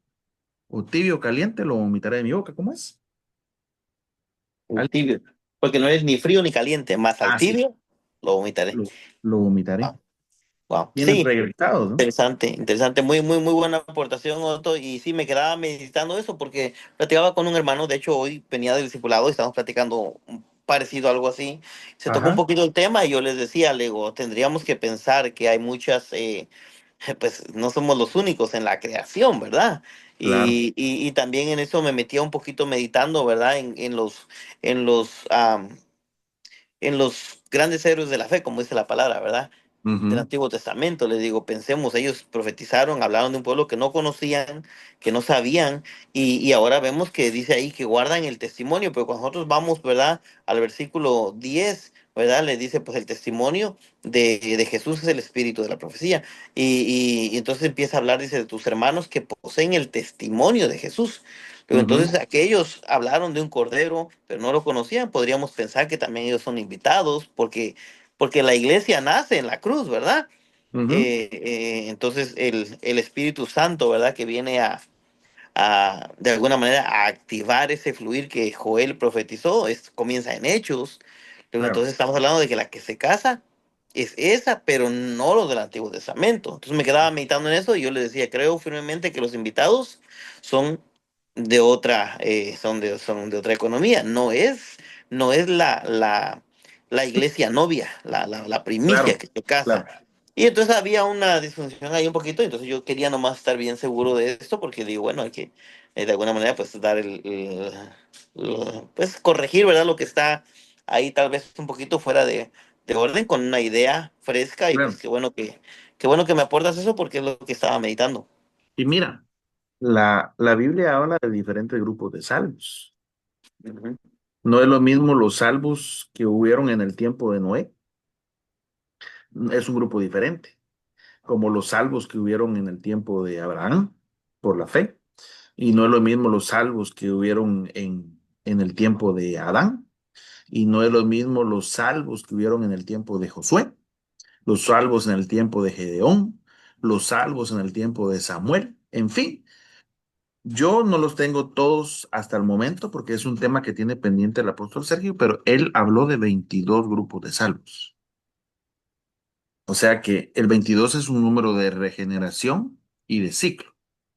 O tibio o caliente, lo vomitaré de mi boca. ¿Cómo es? El tibio. Porque no es ni frío ni caliente, más al Ah, sí, tibio lo vomitaré. lo vomitaré. Wow, wow. Vienen Sí, proyectados, ¿no? interesante, interesante, muy, muy, muy buena aportación, Otto. Y sí, me quedaba meditando eso porque platicaba con un hermano, de hecho, hoy venía del discipulado y estábamos platicando un parecido, algo así. Se tocó un Ajá, poquito el tema y yo les decía, le digo, tendríamos que pensar que hay muchas, pues no somos los únicos en la creación, ¿verdad? claro. Y también en eso me metía un poquito meditando, ¿verdad? En los, en los grandes héroes de la fe, como dice la palabra, ¿verdad? Del Ujú, Antiguo Testamento, les digo, pensemos, ellos profetizaron, hablaron de un pueblo que no conocían, que no sabían, y ahora vemos que dice ahí que guardan el testimonio, pero cuando nosotros vamos, ¿verdad? Al versículo 10, ¿verdad? Le dice, pues el testimonio de Jesús es el espíritu de la profecía, y entonces empieza a hablar, dice, de tus hermanos que poseen el testimonio de Jesús. Pero ujú, entonces aquellos hablaron de un cordero, pero no lo conocían, podríamos pensar que también ellos son invitados, porque la iglesia nace en la cruz, ¿verdad? ujú, Entonces el Espíritu Santo, ¿verdad? Que viene de alguna manera, a activar ese fluir que Joel profetizó, comienza en Hechos. Pero claro. entonces estamos hablando de que la que se casa es esa, pero no los del Antiguo Testamento. Entonces me quedaba meditando en eso y yo le decía, creo firmemente que los invitados son son de otra economía. No es la iglesia novia, la primicia Claro, que se casa. claro. Y entonces había una disfunción ahí un poquito, entonces yo quería nomás estar bien seguro de esto, porque digo, bueno, hay que de alguna manera pues dar pues corregir, ¿verdad? Lo que está ahí tal vez un poquito fuera de orden con una idea fresca y pues Claro. qué bueno que me aportas eso porque es lo que estaba meditando. Y mira, la Biblia habla de diferentes grupos de salvos. Ujú. No es lo mismo los salvos que hubieron en el tiempo de Noé, es un grupo diferente, como los salvos que hubieron en el tiempo de Abraham, por la fe, y no es lo mismo los salvos que hubieron en el tiempo de Adán, y no es lo mismo los salvos que hubieron en el tiempo de Josué, los salvos en el tiempo de Gedeón, los salvos en el tiempo de Samuel, en fin. Yo no los tengo todos hasta el momento porque es un tema que tiene pendiente el apóstol Sergio, pero él habló de 22 grupos de salvos. O sea que el 22 es un número de regeneración y de ciclo,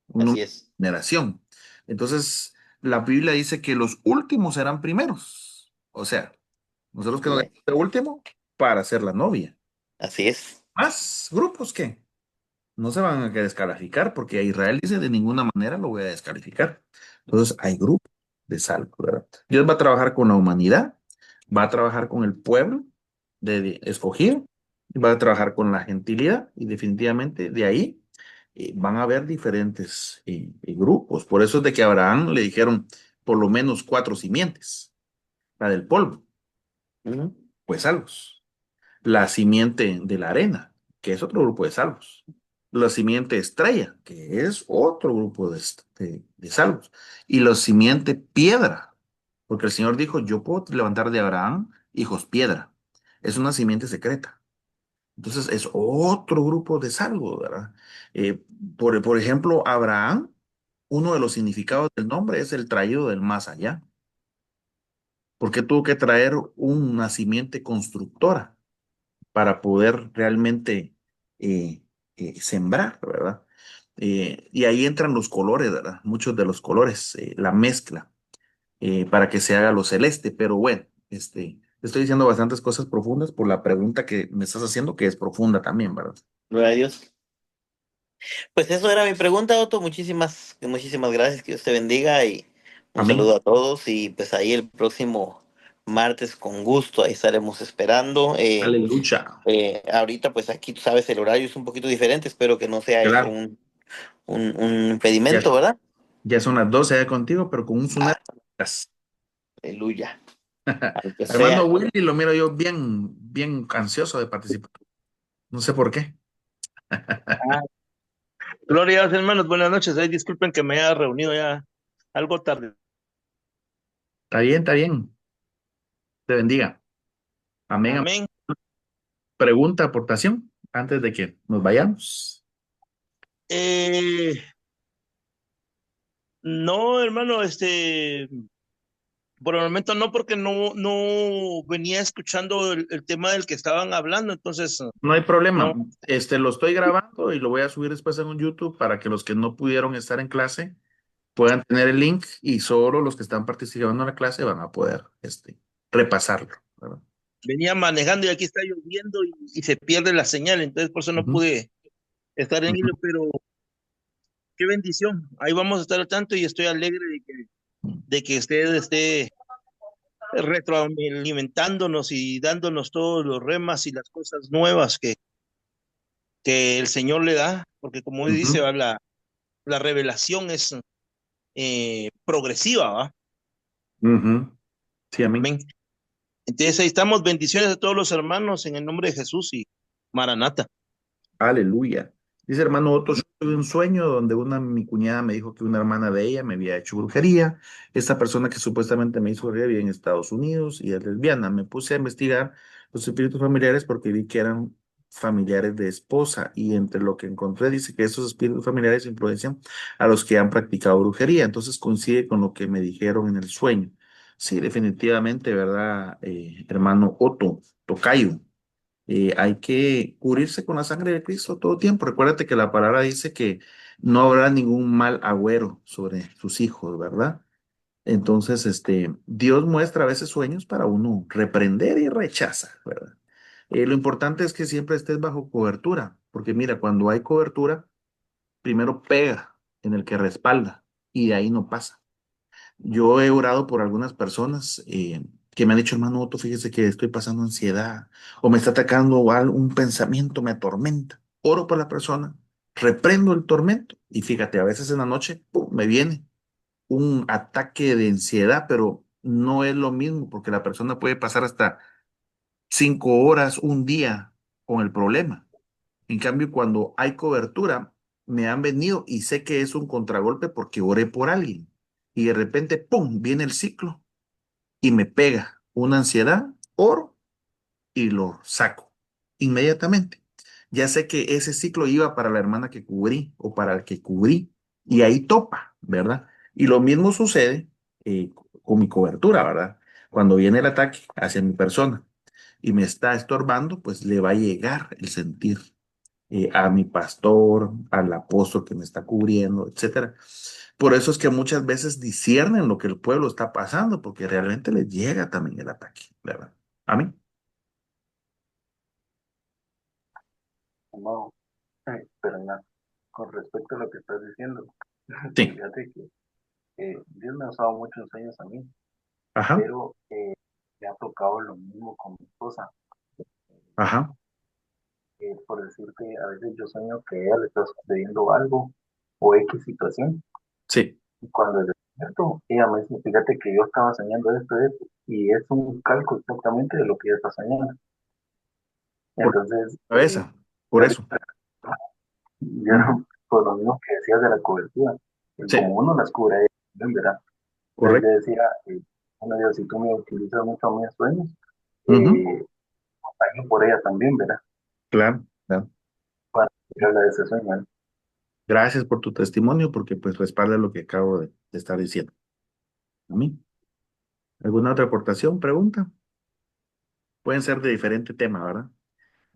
un número Así es, de generación. Entonces, la Biblia dice que los últimos serán primeros. O sea, nosotros que así nos es, dejamos de último para ser la novia. así es. ¿Más grupos qué? No se van a descalificar porque Israel dice de ninguna manera lo voy a descalificar. Entonces hay grupos de salvo, ¿verdad? Dios va a trabajar con la humanidad, va a trabajar con el pueblo de escogido, y va a trabajar con la gentilidad y definitivamente de ahí van a haber diferentes grupos. Por eso es de que a Abraham le dijeron por lo menos cuatro simientes, la del polvo, Ujú. pues salvos. La simiente de la arena, que es otro grupo de salvos. La simiente estrella, que es otro grupo de salvos. Y la simiente piedra, porque el Señor dijo, yo puedo levantar de Abraham hijos piedra. Es una simiente secreta. Entonces es otro grupo de salvos, ¿verdad? Eh, por ejemplo, Abraham, uno de los significados del nombre es el traído del más allá, porque tuvo que traer una simiente constructora para poder realmente eh, sembrar, ¿verdad? Y ahí entran los colores, ¿verdad? Muchos de los colores, la mezcla, para que se haga lo celeste, pero bueno, te estoy diciendo bastantes cosas profundas por la pregunta que me estás haciendo, que es profunda también, ¿verdad? Gloria a Dios. Pues eso era mi pregunta, Otto. Muchísimas gracias. Que Dios te bendiga y un Amén. saludo a todos. Y pues ahí el próximo martes con gusto, ahí estaremos esperando. Aleluya. Ahorita pues aquí tú sabes el horario es un poquito diferente. Espero que no sea eso Claro, un ya, impedimento, ¿verdad? ya son las 12 ya contigo, pero con un tsunami. Ah, aleluya. Aunque Hermano sea. Willy, lo miro yo bien, bien ansioso de participar. No sé por qué. Ah, Gloria a Dios, hermanos, buenas noches. Ay, disculpen que me haya reunido ya algo tarde. Está bien, está bien. Te bendiga. Amén. Amén. Pregunta, aportación, antes de que nos vayamos. No, hermano, Por el momento no, porque no venía escuchando el tema del que estaban hablando, entonces No hay problema. no. Lo estoy grabando y lo voy a subir después en un YouTube para que los que no pudieron estar en clase puedan tener el link y solo los que están participando en la clase van a poder, repasarlo, ¿verdad? Venía manejando y aquí está lloviendo y se pierde la señal, entonces por eso no Ujú, pude estar en ujú. hilo, pero qué bendición. Ahí vamos a estar al tanto y estoy alegre de que usted esté retroalimentándonos y dándonos todos los remas y las cosas nuevas que el Señor le da, porque como dice, Ujú, ¿va? La revelación es progresiva, ¿va? ujú. Sí, amén. Amén. Entonces ahí estamos, bendiciones a todos los hermanos en el nombre de Jesús y Maranata. Aleluya. Dice hermano Otto, yo tuve un sueño donde mi cuñada me dijo que una hermana de ella me había hecho brujería. Esta persona que supuestamente me hizo brujería vive en Estados Unidos y es lesbiana. Me puse a investigar los espíritus familiares porque vi que eran familiares de esposa y entre lo que encontré dice que esos espíritus familiares influencian a los que han practicado brujería. Entonces coincide con lo que me dijeron en el sueño. Sí, definitivamente, ¿verdad? Hermano Otto, tocayo. Hay que cubrirse con la sangre de Cristo todo tiempo. Recuérdate que la palabra dice que no habrá ningún mal agüero sobre sus hijos, ¿verdad? Entonces, Dios muestra a veces sueños para uno reprender y rechaza, ¿verdad? Lo importante es que siempre estés bajo cobertura, porque mira, cuando hay cobertura, primero pega en el que respalda y de ahí no pasa. Yo he orado por algunas personas que me han dicho, hermano Otto, fíjese que estoy pasando ansiedad o me está atacando un pensamiento, me atormenta. Oro por la persona, reprendo el tormento y fíjate, a veces en la noche ¡pum!, me viene un ataque de ansiedad, pero no es lo mismo porque la persona puede pasar hasta 5 horas, un día con el problema. En cambio, cuando hay cobertura, me han venido y sé que es un contragolpe porque oré por alguien. Y de repente, ¡pum!, viene el ciclo y me pega una ansiedad, oro y lo saco inmediatamente. Ya sé que ese ciclo iba para la hermana que cubrí o para el que cubrí y ahí topa, ¿verdad? Y lo mismo sucede con mi cobertura, ¿verdad? Cuando viene el ataque hacia mi persona y me está estorbando, pues le va a llegar el sentir a mi pastor, al apóstol que me está cubriendo, etcétera. Por eso es que muchas veces disciernen lo que el pueblo está pasando, porque realmente les llega también el ataque, ¿verdad? A mí. No, pero nada, con respecto a lo que estás diciendo, Sí. fíjate que Dios me ha usado muchos sueños a mí, Ajá, pero me ha tocado lo mismo con mi esposa. ajá, Por decirte, a veces yo sueño que a ella le está sucediendo algo o X situación, sí. y cuando despierto, ella me dice, fíjate que yo estaba soñando esto, y es un calco exactamente de lo que ella está soñando. Por Entonces, la cabeza, por yo le eso. Ujú, yo, por lo mismo que decías de la cobertura, y sí, como uno las cubre, ella también, ¿verdad? Entonces correcto. le decía, bueno, Dios, si tú me utilizas mucho a mis sueños, Ujú, eh, ayudo por ella también, ¿verdad? claro, claro. Para tirarla de ese sueño, ¿no? Gracias por tu testimonio, porque pues respalda lo que acabo de estar diciendo. A mí. ¿Alguna otra aportación, pregunta? Pueden ser de diferente tema, ¿verdad?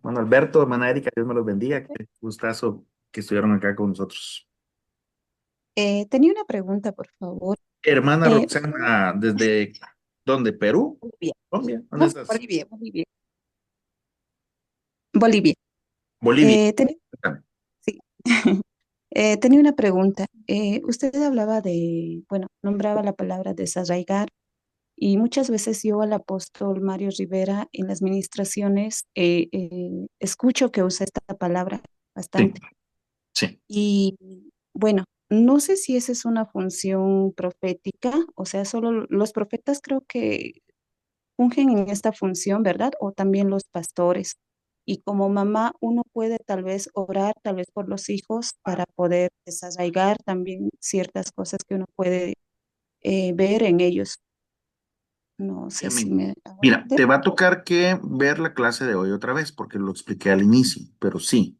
Bueno, Alberto, hermana Erika, Dios me los bendiga. Qué gustazo que estuvieron acá con nosotros. Tenía una pregunta, por favor. Hermana Eh, Roxana, ¿desde dónde? ¿Perú? Bolivia. ¿Colombia? ¿Dónde No, estás? Bolivia, Bolivia. Bolivia. Bolivia. Eh, tenía, sí. Tenía una pregunta. Usted hablaba de, bueno, nombraba la palabra desarraigar y muchas veces yo al apóstol Mario Rivera en las ministraciones escucho que usa esta palabra Sí, bastante. sí. Y bueno, no sé si esa es una función profética, o sea, solo los profetas creo que fungen en esta función, ¿verdad? O también los pastores. Y como mamá, uno puede tal vez orar, tal vez por los hijos, para poder desarraigar también ciertas cosas que uno puede ver en ellos. No Sí, sé si amén. me hago Mira, entender. te va a tocar que ver la clase de hoy otra vez, porque lo expliqué al inicio, pero sí,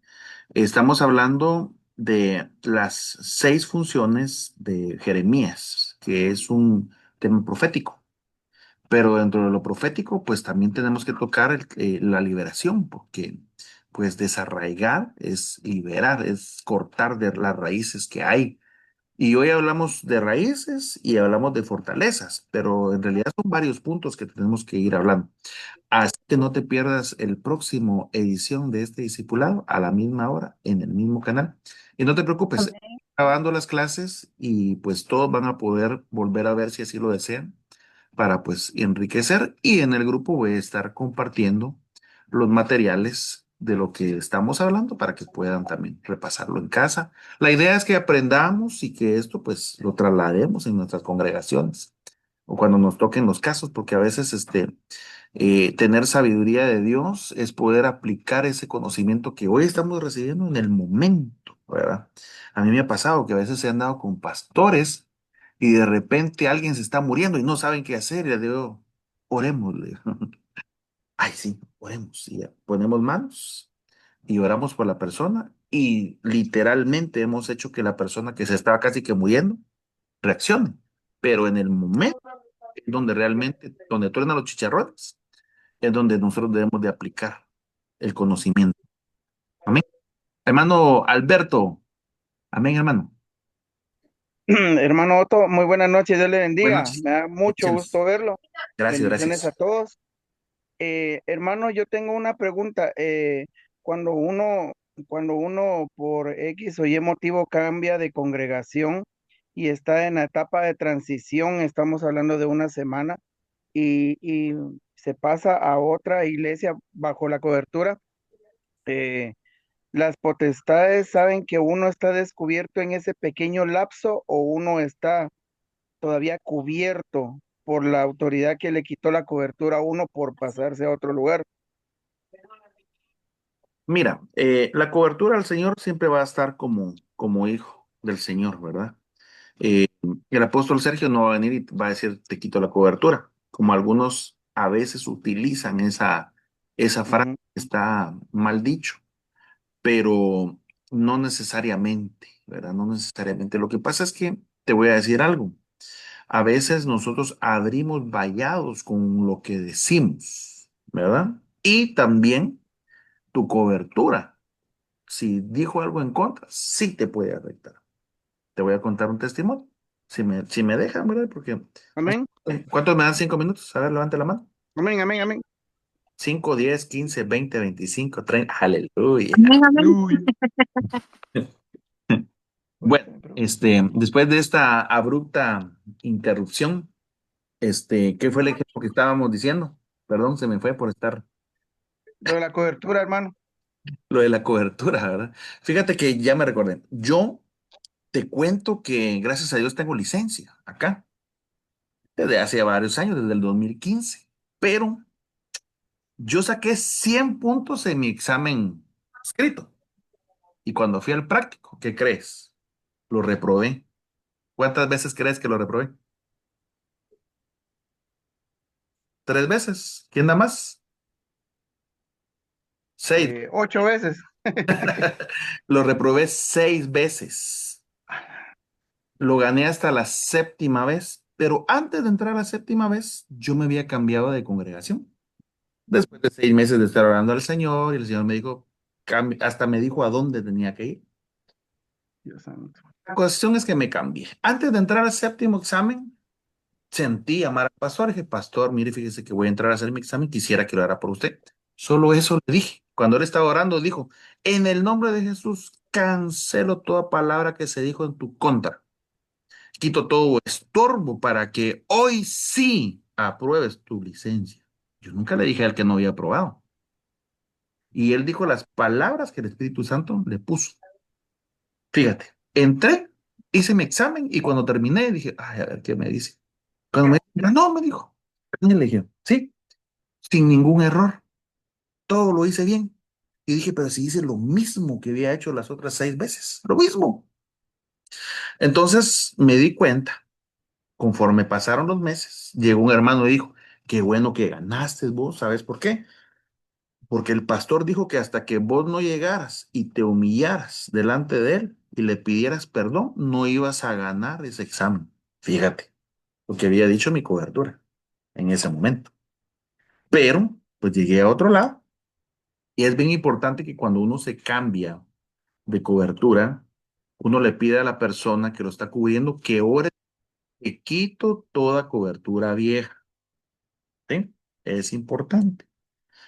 estamos hablando de las 6 funciones de Jeremías, que es un tema profético. Pero dentro de lo profético, pues también tenemos que tocar la liberación, porque pues desarraigar es liberar, es cortar de las raíces que hay. Y hoy hablamos de raíces y hablamos de fortalezas, pero en realidad son varios puntos que tenemos que ir hablando. Así que no te pierdas el próximo edición de este discipulado a la misma hora en el mismo canal. Y no te preocupes, Amén. grabando las clases y pues todos van a poder volver a ver si así lo desean para pues enriquecer y en el grupo voy a estar compartiendo los materiales de lo que estamos hablando para que puedan también repasarlo en casa. La idea es que aprendamos y que esto pues lo traslademos en nuestras congregaciones o cuando nos toquen los casos, porque a veces tener sabiduría de Dios es poder aplicar ese conocimiento que hoy estamos recibiendo en el momento, ¿verdad? A mí me ha pasado que a veces se han dado con pastores y de repente alguien se está muriendo y no saben qué hacer y les digo, oremos, le digo. Ay, sí, oremos. Y ya ponemos manos y oramos por la persona y literalmente hemos hecho que la persona que se estaba casi que muriendo reaccione. Pero en el momento donde realmente, donde truenan los chicharrones, es donde nosotros debemos de aplicar el conocimiento. Amén. Hermano Alberto, amén, hermano. Hermano Otto, muy buenas noches, Dios le Buenas bendiga. noches. Me da mucho Bendiciones. gusto verlo. Gracias, Bendiciones a gracias. todos. Hermano, yo tengo una pregunta. Cuando uno, cuando uno por X o Y motivo cambia de congregación y está en la etapa de transición, estamos hablando de una semana, y se pasa a otra iglesia bajo la cobertura, eh, las potestades saben que uno está descubierto en ese pequeño lapso o uno está todavía cubierto por la autoridad que le quitó la cobertura a uno por pasarse a otro lugar. Mira, la cobertura al Señor siempre va a estar como hijo del Señor, ¿verdad? Eh, el apóstol Sergio no va a venir y va a decir, te quito la cobertura, como algunos a veces utilizan esa frase, Ujú. está mal dicho, pero no necesariamente, ¿verdad? No necesariamente. Lo que pasa es que te voy a decir algo. A veces nosotros abrimos vallados con lo que decimos, ¿verdad? Y también tu cobertura. Si dijo algo en contra, sí te puede afectar. Te voy a contar un testimonio. Si me dejan, ¿verdad? Porque, Amén, ¿cuántos me dan 5 minutos? A ver, levante la mano. amén, amén, amén. 5, 10, 15, 20, 25, 30. Aleluya. Amén, amén. Aleluya. Bueno, Ahorita me pregunto. después de esta abrupta interrupción, ¿qué fue el ejemplo que estábamos diciendo? Perdón, se me fue por estar Lo de la cobertura, hermano. lo de la cobertura, ¿verdad? Fíjate que ya me recordé. Yo te cuento que gracias a Dios tengo licencia acá desde hace varios años, desde el 2015. Pero yo saqué 100 puntos en mi examen escrito. Y cuando fui al práctico, ¿qué crees? Lo reprobé. ¿Cuántas veces crees que lo reprobé? 3 veces. ¿Quién da más? 6. 8 veces. Lo reprobé 6 veces. Lo gané hasta la séptima vez, pero antes de entrar a la séptima vez, yo me había cambiado de congregación. Después de 6 meses de estar orando al Señor, y el Señor me dijo, hasta me dijo a dónde tenía que ir. Dios santo. La cuestión es que me cambié. Antes de entrar al séptimo examen, sentí llamar al pastor. Dije, pastor, mire, fíjese que voy a entrar a hacer mi examen, quisiera que orara por usted. Solo eso le dije. Cuando él estaba orando, dijo, en el nombre de Jesús, cancelo toda palabra que se dijo en tu contra. Quito todo estorbo para que hoy sí apruebes tu licencia. Yo nunca le dije al que no había aprobado. Y él dijo las palabras que el Espíritu Santo le puso. Fíjate, entré, hice mi examen y cuando terminé dije, ay, a ver qué me dice. Cuando me dijo, "Mira, no, me dijo. Y le dije, sí, sin ningún error, todo lo hice bien. Y dije, pero si hice lo mismo que había hecho las otras 6 veces, lo mismo. Entonces me di cuenta, conforme pasaron los meses, llegó un hermano y dijo, qué bueno que ganaste vos, ¿sabes por qué? Porque el pastor dijo que hasta que vos no llegaras y te humillaras delante de él y le pidieras perdón, no ibas a ganar ese examen. Fíjate lo que había dicho mi cobertura. en ese momento. Pero, pues llegué a otro lado y es bien importante que cuando uno se cambia de cobertura, uno le pide a la persona que lo está cubriendo que ore, que quito toda cobertura vieja. ¿Sí? Es importante.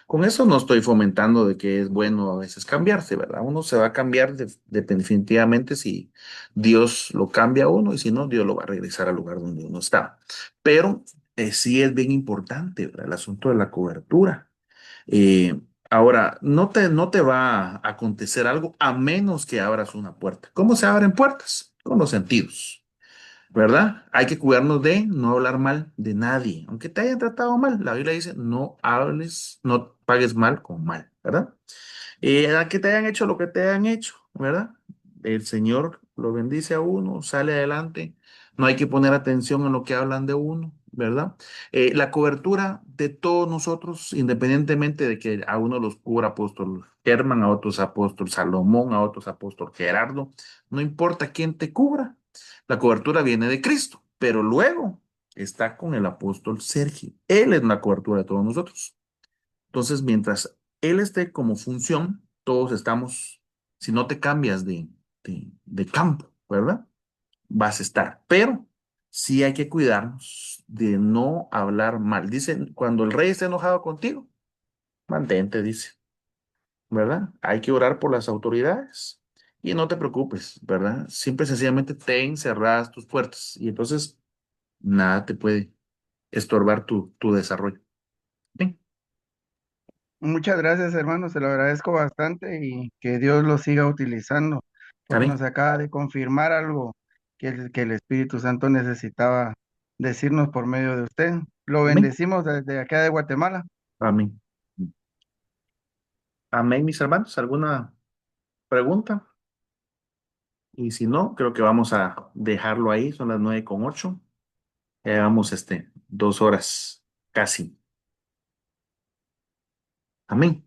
Con eso no estoy fomentando de que es bueno a veces cambiarse, ¿verdad? Uno se va a cambiar definitivamente si Dios lo cambia a uno y si no, Dios lo va a regresar al lugar donde uno está. Pero sí es bien importante, ¿verdad? El asunto de la cobertura. Eh, Ahora, no te va a acontecer algo a menos que abras una puerta. ¿Cómo se abren puertas? Con los sentidos. ¿Verdad? Hay que cuidarnos de no hablar mal de nadie, aunque te hayan tratado mal. La Biblia dice, no hables, no pagues mal con mal, ¿verdad? A que te hayan hecho lo que te hayan hecho, ¿verdad? El Señor lo bendice a uno, sale adelante. No hay que poner atención en lo que hablan de uno, ¿verdad? La cobertura de todos nosotros, independientemente de que a uno los cubra apóstol Germán, a otros apóstol Salomón, a otros apóstol Gerardo, no importa quién te cubra, la cobertura viene de Cristo, pero luego está con el apóstol Sergio. Él es la cobertura de todos nosotros. Entonces, mientras él esté como función, todos estamos, si no te cambias de campo, ¿verdad? Vas a estar. Pero sí hay que cuidarnos de no hablar mal. Dicen, cuando el rey esté enojado contigo, mantente, dice, ¿verdad? Hay que orar por las autoridades y no te preocupes, ¿verdad? Simple y sencillamente ten cerradas tus puertas y entonces nada te puede estorbar tu desarrollo. Bien, Muchas gracias, hermano, se lo agradezco bastante y que Dios lo siga utilizando, ¿está porque bien? nos acaba de confirmar algo que el Espíritu Santo necesitaba decirnos por medio de usted. Lo Amén. bendecimos desde acá de Guatemala. Amén. Amén, mis hermanos. ¿Alguna pregunta? Y si no, creo que vamos a dejarlo ahí. Son las 9:08. Ya llevamos 2 horas casi. Amén.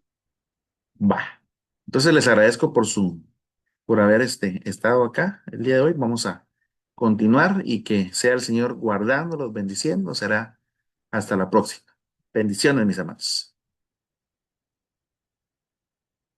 Va. Entonces les agradezco por haber estado acá el día de hoy. Vamos a continuar y que sea el Señor guardándolos, bendiciendo. Será hasta la próxima. Bendiciones, mis hermanos.